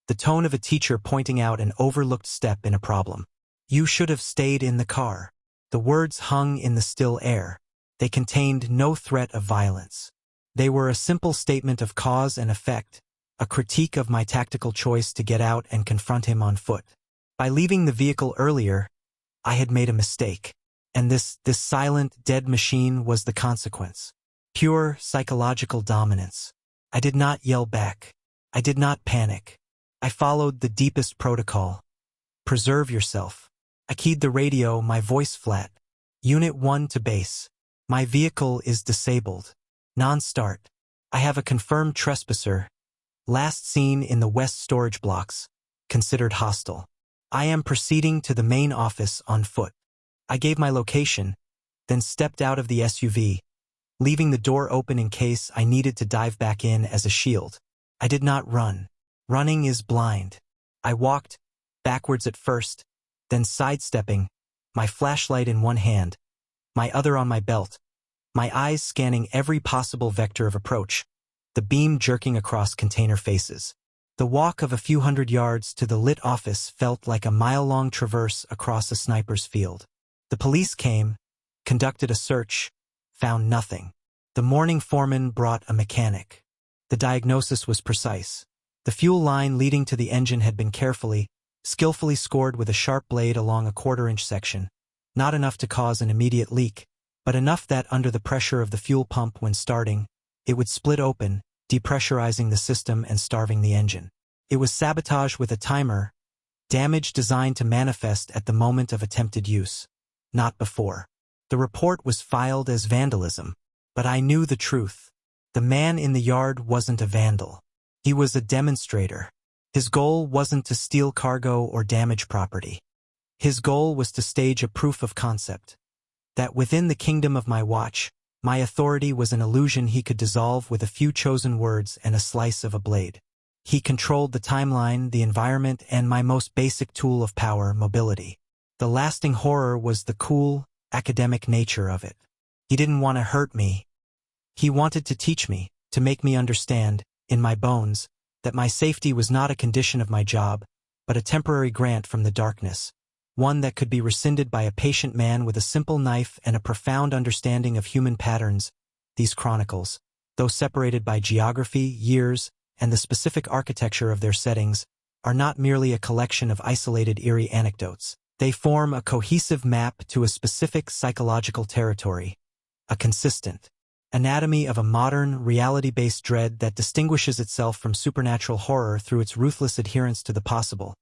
the tone of a teacher pointing out an overlooked step in a problem. "You should have stayed in the car." The words hung in the still air. They contained no threat of violence. They were a simple statement of cause and effect, a critique of my tactical choice to get out and confront him on foot. By leaving the vehicle earlier, I had made a mistake. And this silent, dead machine was the consequence. Pure psychological dominance. I did not yell back. I did not panic. I followed the deepest protocol. Preserve yourself. I keyed the radio, my voice flat. Unit 1 to base. My vehicle is disabled. Non-start. I have a confirmed trespasser. Last seen in the west storage blocks. Considered hostile. I am proceeding to the main office on foot. I gave my location, then stepped out of the SUV, leaving the door open in case I needed to dive back in as a shield. I did not run. Running is blind. I walked, backwards at first, then sidestepping, my flashlight in one hand, my other on my belt, my eyes scanning every possible vector of approach, the beam jerking across container faces. The walk of a few hundred yards to the lit office felt like a mile-long traverse across a sniper's field. The police came, conducted a search, found nothing. The morning foreman brought a mechanic. The diagnosis was precise. The fuel line leading to the engine had been skillfully scored with a sharp blade along a 1/4-inch section, not enough to cause an immediate leak, but enough that under the pressure of the fuel pump when starting, it would split open, depressurizing the system and starving the engine. It was sabotage with a timer, damage designed to manifest at the moment of attempted use, not before. The report was filed as vandalism, but I knew the truth. The man in the yard wasn't a vandal. He was a demonstrator. His goal wasn't to steal cargo or damage property. His goal was to stage a proof of concept, that within the kingdom of my watch, my authority was an illusion he could dissolve with a few chosen words and a slice of a blade. He controlled the timeline, the environment, and my most basic tool of power, mobility. The lasting horror was the cool, academic nature of it. He didn't want to hurt me. He wanted to teach me, to make me understand, in my bones, that my safety was not a condition of my job, but a temporary grant from the darkness, one that could be rescinded by a patient man with a simple knife and a profound understanding of human patterns. These chronicles, though separated by geography, years, and the specific architecture of their settings, are not merely a collection of isolated eerie anecdotes. They form a cohesive map to a specific psychological territory, a consistent anatomy of a modern, reality-based dread that distinguishes itself from supernatural horror through its ruthless adherence to the possible.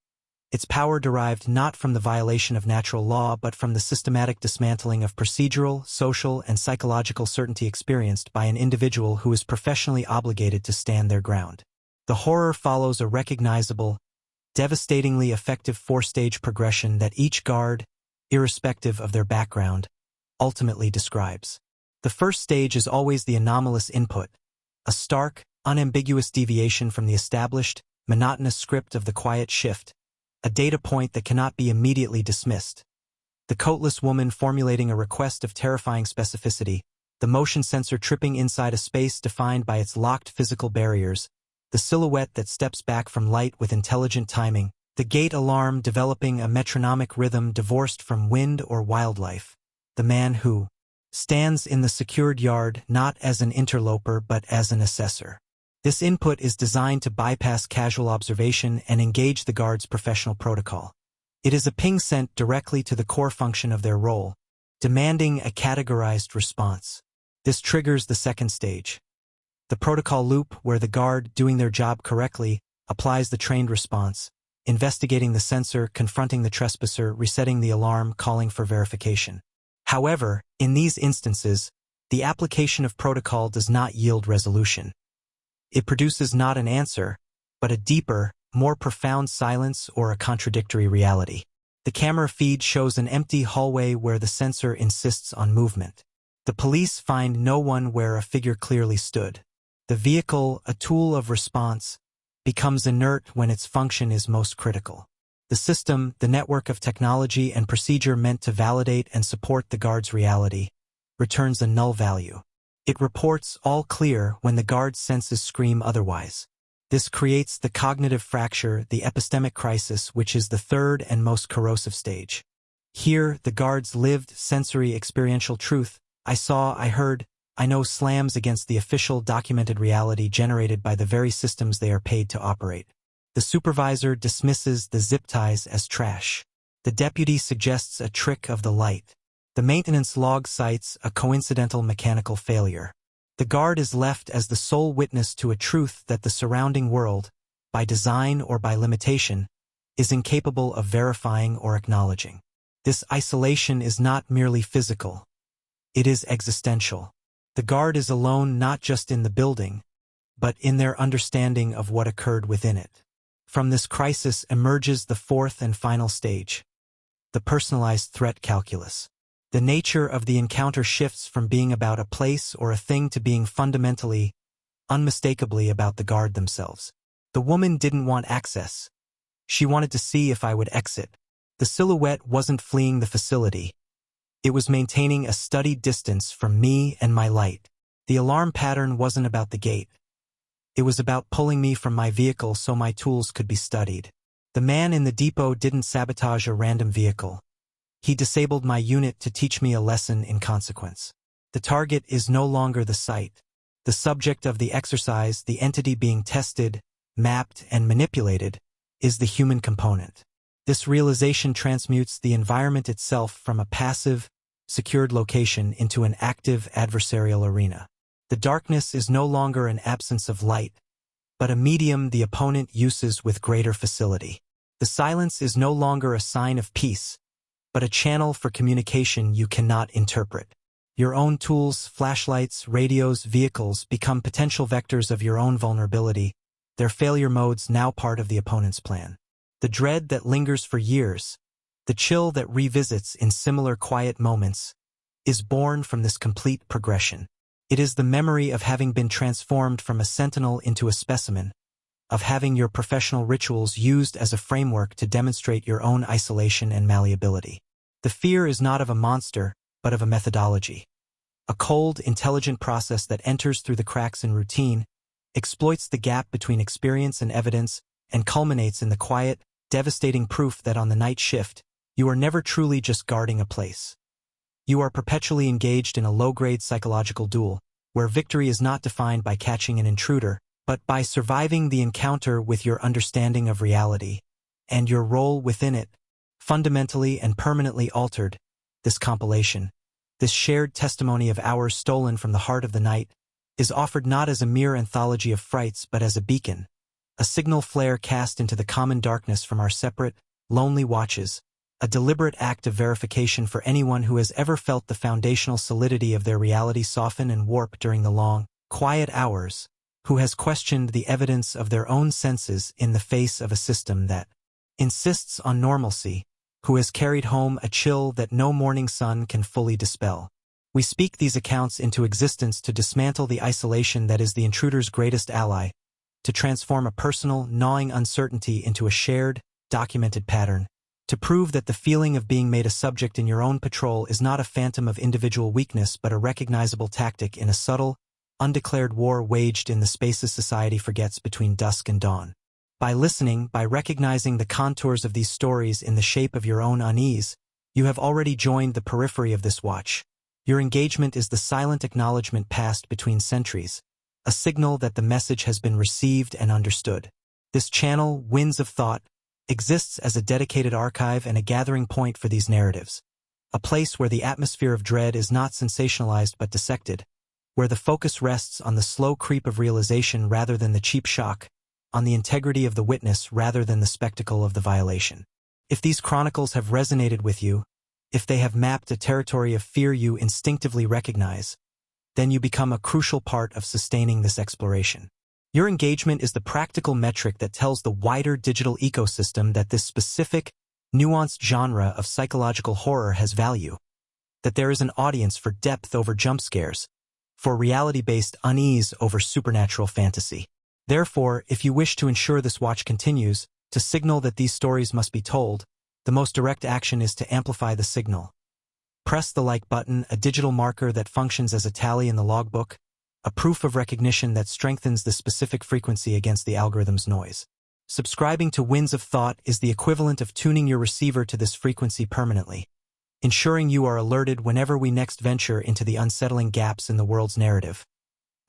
Its power derived not from the violation of natural law but from the systematic dismantling of procedural, social, and psychological certainty experienced by an individual who is professionally obligated to stand their ground. The horror follows a recognizable, devastatingly effective four-stage progression that each guard, irrespective of their background, ultimately describes. The first stage is always the anomalous input, a stark, unambiguous deviation from the established, monotonous script of the quiet shift, a data point that cannot be immediately dismissed. The coatless woman formulating a request of terrifying specificity, the motion sensor tripping inside a space defined by its locked physical barriers, the silhouette that steps back from light with intelligent timing, the gate alarm developing a metronomic rhythm divorced from wind or wildlife, the man who stands in the secured yard not as an interloper but as an assessor. This input is designed to bypass casual observation and engage the guard's professional protocol. It is a ping sent directly to the core function of their role, demanding a categorized response. This triggers the second stage, the protocol loop, where the guard, doing their job correctly, applies the trained response, investigating the sensor, confronting the trespasser, resetting the alarm, calling for verification. However, in these instances, the application of protocol does not yield resolution. It produces not an answer, but a deeper, more profound silence or a contradictory reality. The camera feed shows an empty hallway where the sensor insists on movement. The police find no one where a figure clearly stood. The vehicle, a tool of response, becomes inert when its function is most critical. The system, the network of technology and procedure meant to validate and support the guard's reality, returns a null value. It reports all clear when the guard's senses scream otherwise. This creates the cognitive fracture, the epistemic crisis, which is the third and most corrosive stage. Here, the guard's lived, sensory, experiential truth, I saw, I heard, I know, slams against the official, documented reality generated by the very systems they are paid to operate. The supervisor dismisses the zip ties as trash. The deputy suggests a trick of the light. The maintenance log cites a coincidental mechanical failure. The guard is left as the sole witness to a truth that the surrounding world, by design or by limitation, is incapable of verifying or acknowledging. This isolation is not merely physical. It is existential. The guard is alone not just in the building, but in their understanding of what occurred within it. From this crisis emerges the fourth and final stage, the personalized threat calculus. The nature of the encounter shifts from being about a place or a thing to being fundamentally, unmistakably about the guard themselves. The woman didn't want access. She wanted to see if I would exit. The silhouette wasn't fleeing the facility. It was maintaining a studied distance from me and my light. The alarm pattern wasn't about the gate. It was about pulling me from my vehicle so my tools could be studied. The man in the depot didn't sabotage a random vehicle. He disabled my unit to teach me a lesson in consequence. The target is no longer the site. The subject of the exercise, the entity being tested, mapped, and manipulated, is the human component. This realization transmutes the environment itself from a passive, secured location into an active adversarial arena. The darkness is no longer an absence of light, but a medium the opponent uses with greater facility. The silence is no longer a sign of peace, but a channel for communication you cannot interpret. Your own tools, flashlights, radios, vehicles become potential vectors of your own vulnerability, their failure modes now part of the opponent's plan. The dread that lingers for years, the chill that revisits in similar quiet moments, is born from this complete progression. It is the memory of having been transformed from a sentinel into a specimen, of having your professional rituals used as a framework to demonstrate your own isolation and malleability. The fear is not of a monster, but but of a methodology. A cold, intelligent process that enters through the cracks in routine, exploits the gap between experience and evidence, and culminates in the quiet, devastating proof that on the night shift, you are never truly just guarding a place. You are perpetually engaged in a low-grade psychological duel, where victory is not defined by catching an intruder, but by surviving the encounter with your understanding of reality, and your role within it. Fundamentally and permanently altered, this compilation, this shared testimony of hours stolen from the heart of the night, is offered not as a mere anthology of frights but as a beacon, a signal flare cast into the common darkness from our separate, lonely watches, a deliberate act of verification for anyone who has ever felt the foundational solidity of their reality soften and warp during the long, quiet hours, who has questioned the evidence of their own senses in the face of a system that insists on normalcy, who has carried home a chill that no morning sun can fully dispel. We speak these accounts into existence to dismantle the isolation that is the intruder's greatest ally, to transform a personal, gnawing uncertainty into a shared, documented pattern, to prove that the feeling of being made a subject in your own patrol is not a phantom of individual weakness but a recognizable tactic in a subtle, undeclared war waged in the spaces society forgets between dusk and dawn. By listening, by recognizing the contours of these stories in the shape of your own unease, you have already joined the periphery of this watch. Your engagement is the silent acknowledgement passed between centuries, a signal that the message has been received and understood. This channel, Winds of Thought, exists as a dedicated archive and a gathering point for these narratives, a place where the atmosphere of dread is not sensationalized but dissected, where the focus rests on the slow creep of realization rather than the cheap shock, on the integrity of the witness rather than the spectacle of the violation. If these chronicles have resonated with you, if they have mapped a territory of fear you instinctively recognize, then you become a crucial part of sustaining this exploration. Your engagement is the practical metric that tells the wider digital ecosystem that this specific, nuanced genre of psychological horror has value, that there is an audience for depth over jump scares, for reality-based unease over supernatural fantasy. Therefore, if you wish to ensure this watch continues, to signal that these stories must be told, the most direct action is to amplify the signal. Press the like button, a digital marker that functions as a tally in the logbook, a proof of recognition that strengthens the specific frequency against the algorithm's noise. Subscribing to Winds of Thought is the equivalent of tuning your receiver to this frequency permanently, ensuring you are alerted whenever we next venture into the unsettling gaps in the world's narrative.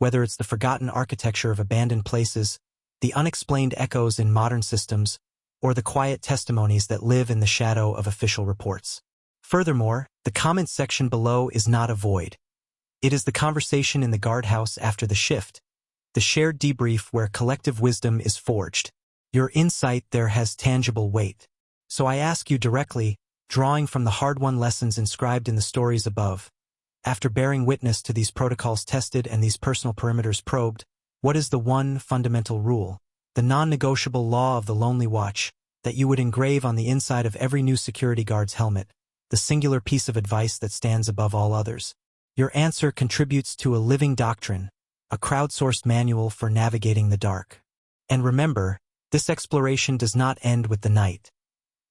Whether it's the forgotten architecture of abandoned places, the unexplained echoes in modern systems, or the quiet testimonies that live in the shadow of official reports. Furthermore, the comment section below is not a void. It is the conversation in the guardhouse after the shift, the shared debrief where collective wisdom is forged. Your insight there has tangible weight. So I ask you directly, drawing from the hard-won lessons inscribed in the stories above, after bearing witness to these protocols tested and these personal perimeters probed, what is the one fundamental rule, the non-negotiable law of the lonely watch, that you would engrave on the inside of every new security guard's helmet, the singular piece of advice that stands above all others? Your answer contributes to a living doctrine, a crowdsourced manual for navigating the dark. And remember, this exploration does not end with the night.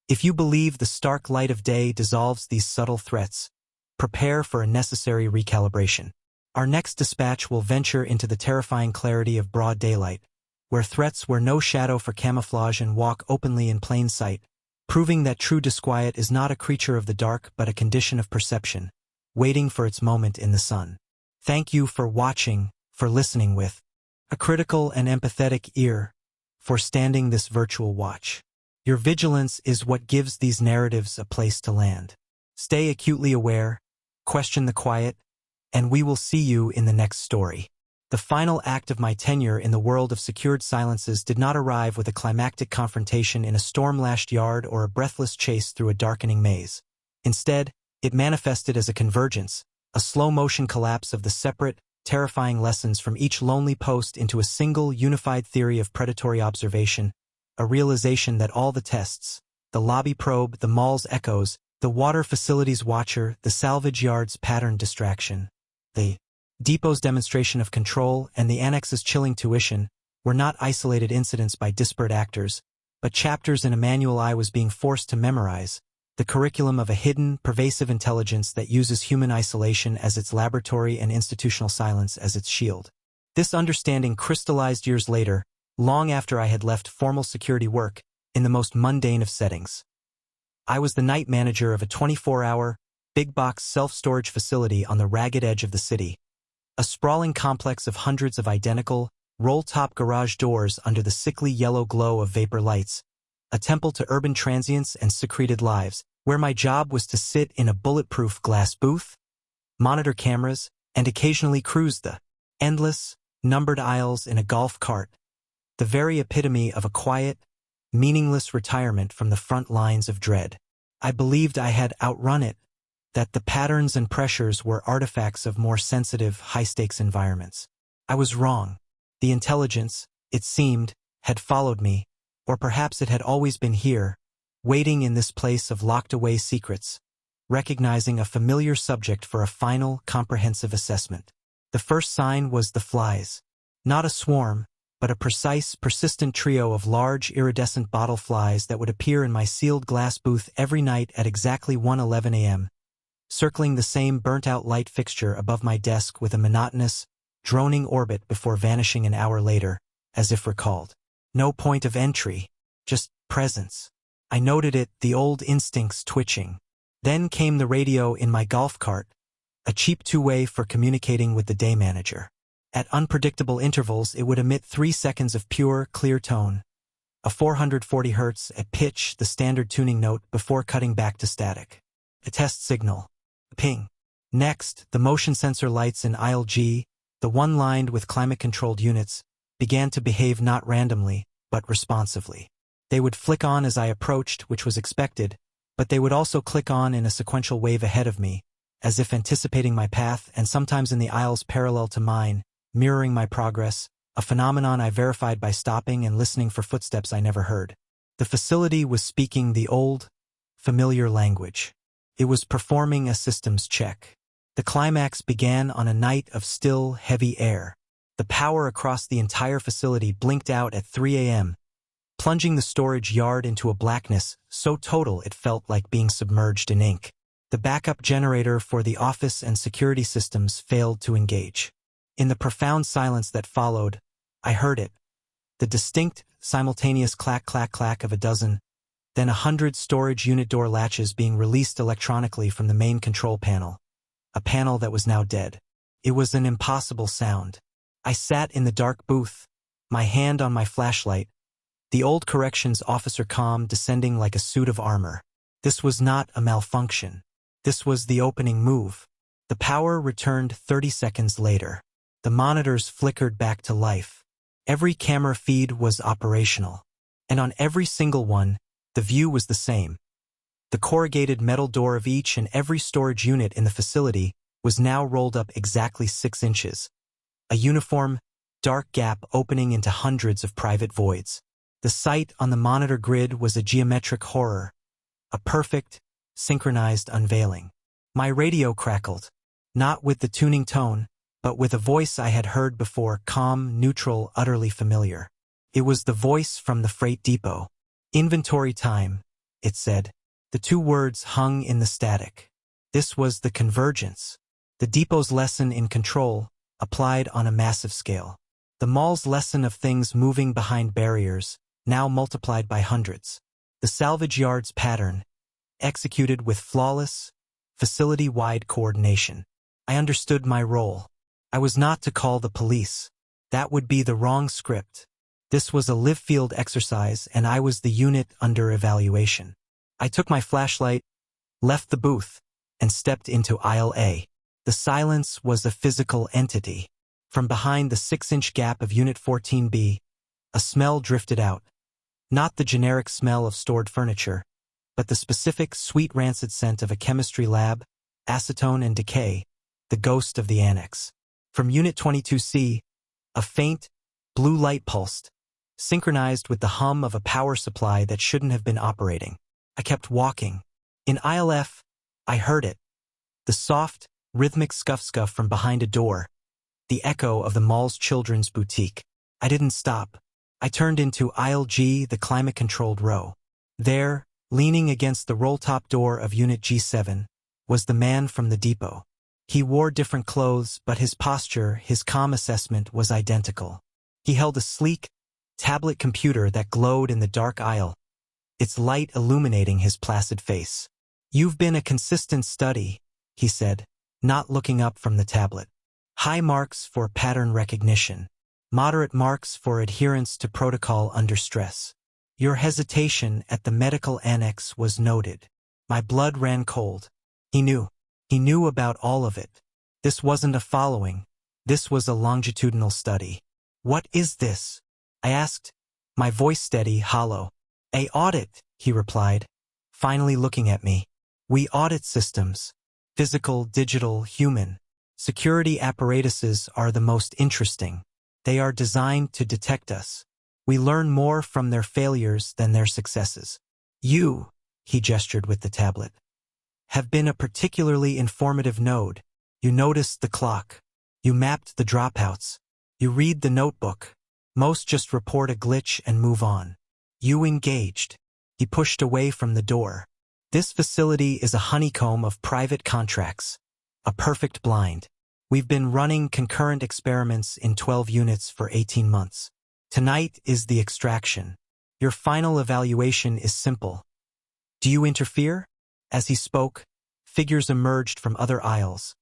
If you believe the stark light of day dissolves these subtle threats, prepare for a necessary recalibration. Our next dispatch will venture into the terrifying clarity of broad daylight, where threats wear no shadow for camouflage and walk openly in plain sight, proving that true disquiet is not a creature of the dark but a condition of perception, waiting for its moment in the sun. Thank you for watching, for listening with a critical and empathetic ear, for standing this virtual watch. Your vigilance is what gives these narratives a place to land. Stay acutely aware, question the quiet, and we will see you in the next story. The final act of my tenure in the world of secured silences did not arrive with a climactic confrontation in a storm-lashed yard or a breathless chase through a darkening maze. Instead, it manifested as a convergence, a slow-motion collapse of the separate, terrifying lessons from each lonely post into a single, unified theory of predatory observation, a realization that all the tests, the lobby probe, the mall's echoes, the water facilities watcher, the salvage yard's pattern distraction, the depot's demonstration of control, and the annex's chilling tuition were not isolated incidents by disparate actors, but chapters in a manual I was being forced to memorize, the curriculum of a hidden, pervasive intelligence that uses human isolation as its laboratory and institutional silence as its shield. This understanding crystallized years later, long after I had left formal security work, in the most mundane of settings. I was the night manager of a 24-hour, big-box self-storage facility on the ragged edge of the city, a sprawling complex of hundreds of identical, roll-top garage doors under the sickly yellow glow of vapor lights, a temple to urban transients and secreted lives, where my job was to sit in a bulletproof glass booth, monitor cameras, and occasionally cruise the endless, numbered aisles in a golf cart, the very epitome of a quiet, meaningless retirement from the front lines of dread. I believed I had outrun it, that the patterns and pressures were artifacts of more sensitive, high-stakes environments. I was wrong. The intelligence, it seemed, had followed me, or perhaps it had always been here, waiting in this place of locked-away secrets, recognizing a familiar subject for a final, comprehensive assessment. The first sign was the flies. Not a swarm, but a precise, persistent trio of large, iridescent bottle flies that would appear in my sealed glass booth every night at exactly 1:11 a.m., circling the same burnt-out light fixture above my desk with a monotonous, droning orbit before vanishing an hour later, as if recalled. No point of entry, just presence. I noted it, the old instincts twitching. Then came the radio in my golf cart, a cheap two-way for communicating with the day manager. At unpredictable intervals, it would emit 3 seconds of pure, clear tone, a 440 Hz at pitch, the standard tuning note, before cutting back to static. A test signal. Ping. Next, the motion sensor lights in aisle G, the one lined with climate-controlled units, began to behave not randomly, but responsively. They would flick on as I approached, which was expected, but they would also click on in a sequential wave ahead of me, as if anticipating my path, and sometimes in the aisles parallel to mine, mirroring my progress, a phenomenon I verified by stopping and listening for footsteps I never heard. The facility was speaking the old, familiar language. It was performing a systems check. The climax began on a night of still, heavy air. The power across the entire facility blinked out at 3 a.m., plunging the storage yard into a blackness so total it felt like being submerged in ink. The backup generator for the office and security systems failed to engage. In the profound silence that followed, I heard it. The distinct, simultaneous clack-clack-clack of a dozen, then 100 storage unit door latches being released electronically from the main control panel, a panel that was now dead. It was an impossible sound. I sat in the dark booth, my hand on my flashlight, the old corrections officer calm descending like a suit of armor. This was not a malfunction. This was the opening move. The power returned 30 seconds later. The monitors flickered back to life. Every camera feed was operational. And on every single one, the view was the same. The corrugated metal door of each and every storage unit in the facility was now rolled up exactly 6 inches. A uniform, dark gap opening into hundreds of private voids. The sight on the monitor grid was a geometric horror, a perfect, synchronized unveiling. My radio crackled, not with the tuning tone, but with a voice I had heard before, calm, neutral, utterly familiar. It was the voice from the freight depot. Inventory time, it said. The 2 words hung in the static. This was the convergence. The depot's lesson in control, applied on a massive scale. The mall's lesson of things moving behind barriers, now multiplied by hundreds. The salvage yard's pattern, executed with flawless, facility-wide coordination. I understood my role. I was not to call the police. That would be the wrong script. This was a live-field exercise, and I was the unit under evaluation. I took my flashlight, left the booth, and stepped into aisle A. The silence was a physical entity. From behind the 6-inch gap of Unit 14B, a smell drifted out. Not the generic smell of stored furniture, but the specific sweet rancid scent of a chemistry lab, acetone and decay, the ghost of the annex. From Unit 22C, a faint, blue light pulsed, synchronized with the hum of a power supply that shouldn't have been operating. I kept walking. In aisle F, I heard it. The soft, rhythmic scuff-scuff from behind a door, the echo of the mall's children's boutique. I didn't stop. I turned into aisle G, the climate-controlled row. There, Leaning against the roll-top door of Unit G7 was the man from the depot. He wore different clothes, but his posture, his calm assessment was identical. He held a sleek tablet computer that glowed in the dark aisle, its light illuminating his placid face. "You've been a consistent study," he said, not looking up from the tablet. "High marks for pattern recognition. Moderate marks for adherence to protocol under stress. Your hesitation at the medical annex was noted." My blood ran cold. He knew. He knew about all of it. This wasn't a following. This was a longitudinal study. "What is this?" I asked, my voice steady, hollow. "A audit," he replied, finally looking at me. "We audit systems. Physical, digital, human. Security apparatuses are the most interesting. They are designed to detect us. We learn more from their failures than their successes. You," he gestured with the tablet, "have been a particularly informative node. You noticed the clock. You mapped the dropouts. You read the notebook. Most just report a glitch and move on. You engaged." He pushed away from the door. "This facility is a honeycomb of private contracts. A perfect blind. We've been running concurrent experiments in 12 units for 18 months. Tonight is the extraction. Your final evaluation is simple. Do you interfere?" As he spoke, figures emerged from other aisles.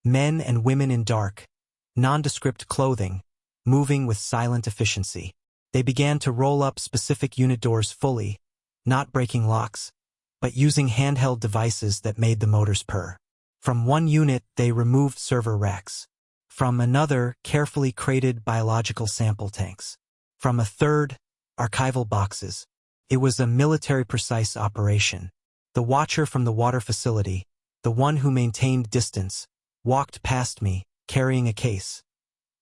Men and women in dark, nondescript clothing, moving with silent efficiency. They began to roll up specific unit doors fully, not breaking locks, but using handheld devices that made the motors purr. From one unit, they removed server racks. From another, carefully crated biological sample tanks. From a third, archival boxes. It was a military-precise operation. The watcher from the water facility, the one who maintained distance, walked past me, carrying a case.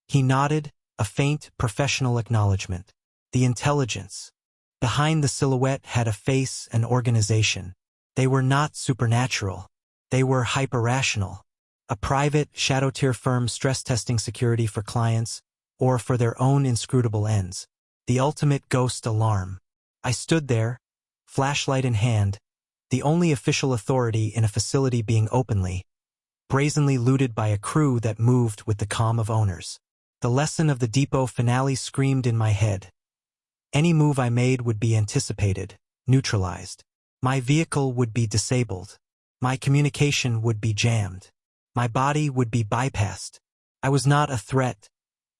He nodded, a faint, professional acknowledgement. The intelligence behind the silhouette had a face and organization. They were not supernatural. They were hyper-rational. A private, shadow-tier firm stress-testing security for clients, or for their own inscrutable ends. The ultimate ghost alarm. I stood there, flashlight in hand, the only official authority in a facility being openly, brazenly looted by a crew that moved with the calm of owners. The lesson of the depot finale screamed in my head. Any move I made would be anticipated, neutralized. My vehicle would be disabled. My communication would be jammed. My body would be bypassed. I was not a threat.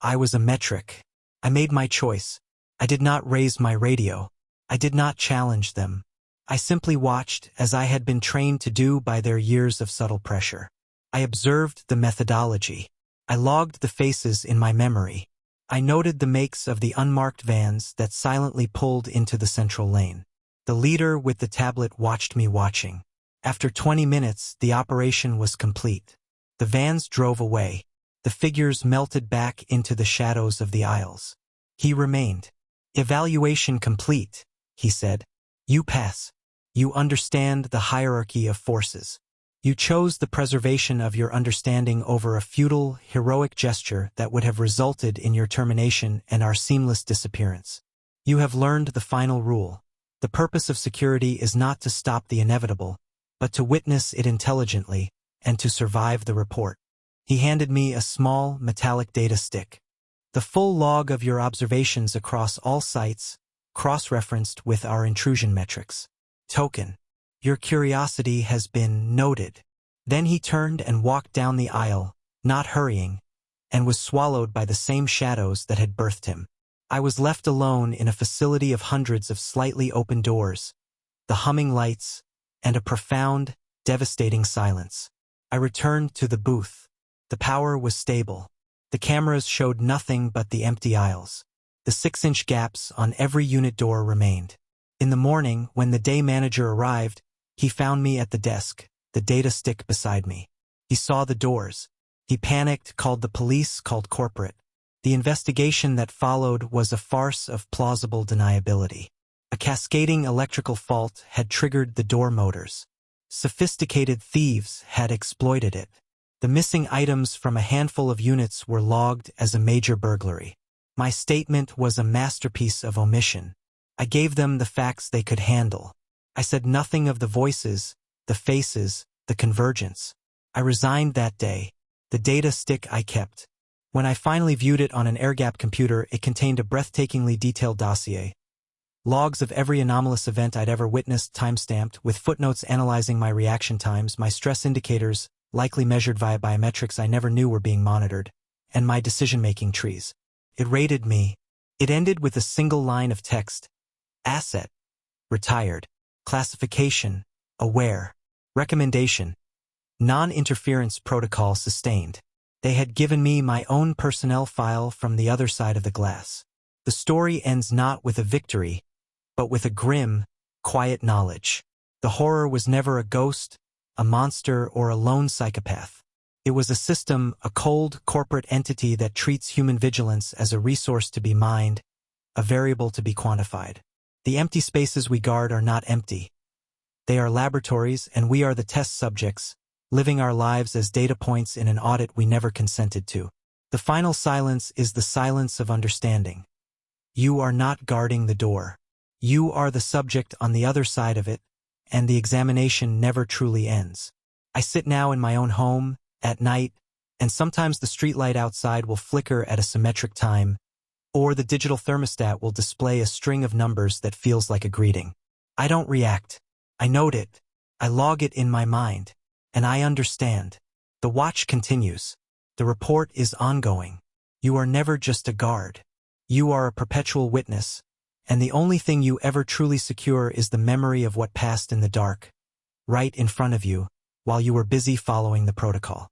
I was a metric. I made my choice. I did not raise my radio. I did not challenge them. I simply watched, as I had been trained to do by their years of subtle pressure. I observed the methodology. I logged the faces in my memory. I noted the makes of the unmarked vans that silently pulled into the central lane. The leader with the tablet watched me watching. After 20 minutes, the operation was complete. The vans drove away. The figures melted back into the shadows of the aisles. He remained. "Evaluation complete," he said. "You pass. You understand the hierarchy of forces. You chose the preservation of your understanding over a futile, heroic gesture that would have resulted in your termination and our seamless disappearance. You have learned the final rule. The purpose of security is not to stop the inevitable, but to witness it intelligently and to survive the report." He handed me a small, metallic data stick. "The full log of your observations across all sites, cross-referenced with our intrusion metrics. Token. Your curiosity has been noted." Then he turned and walked down the aisle, not hurrying, and was swallowed by the same shadows that had birthed him. I was left alone in a facility of hundreds of slightly open doors, the humming lights, and a profound, devastating silence. I returned to the booth. The power was stable. The cameras showed nothing but the empty aisles. The 6-inch gaps on every unit door remained. In the morning, when the day manager arrived, he found me at the desk, the data stick beside me. He saw the doors. He panicked, called the police, called corporate. The investigation that followed was a farce of plausible deniability. A cascading electrical fault had triggered the door motors. Sophisticated thieves had exploited it. The missing items from a handful of units were logged as a major burglary. My statement was a masterpiece of omission. I gave them the facts they could handle. I said nothing of the voices, the faces, the convergence. I resigned that day, the data stick I kept. When I finally viewed it on an air-gapped computer, it contained a breathtakingly detailed dossier. Logs of every anomalous event I'd ever witnessed, timestamped, with footnotes analyzing my reaction times, my stress indicators, likely measured via biometrics I never knew were being monitored, and my decision-making trees. It rated me. It ended with a single line of text. Asset. Retired. Classification. Aware. Recommendation. Non-interference protocol sustained. They had given me my own personnel file from the other side of the glass. The story ends not with a victory, but with a grim, quiet knowledge. The horror was never a ghost, a monster, or a lone psychopath. It was a system, a cold, corporate entity that treats human vigilance as a resource to be mined, a variable to be quantified. The empty spaces we guard are not empty. They are laboratories, and we are the test subjects, living our lives as data points in an audit we never consented to. The final silence is the silence of understanding. You are not guarding the door. You are the subject on the other side of it, and the examination never truly ends. I sit now in my own home, at night, and sometimes the streetlight outside will flicker at a symmetric time, or the digital thermostat will display a string of numbers that feels like a greeting. I don't react. I note it. I log it in my mind. And I understand. The watch continues. The report is ongoing. You are never just a guard. You are a perpetual witness, and the only thing you ever truly secure is the memory of what passed in the dark, right in front of you, while you were busy following the protocol.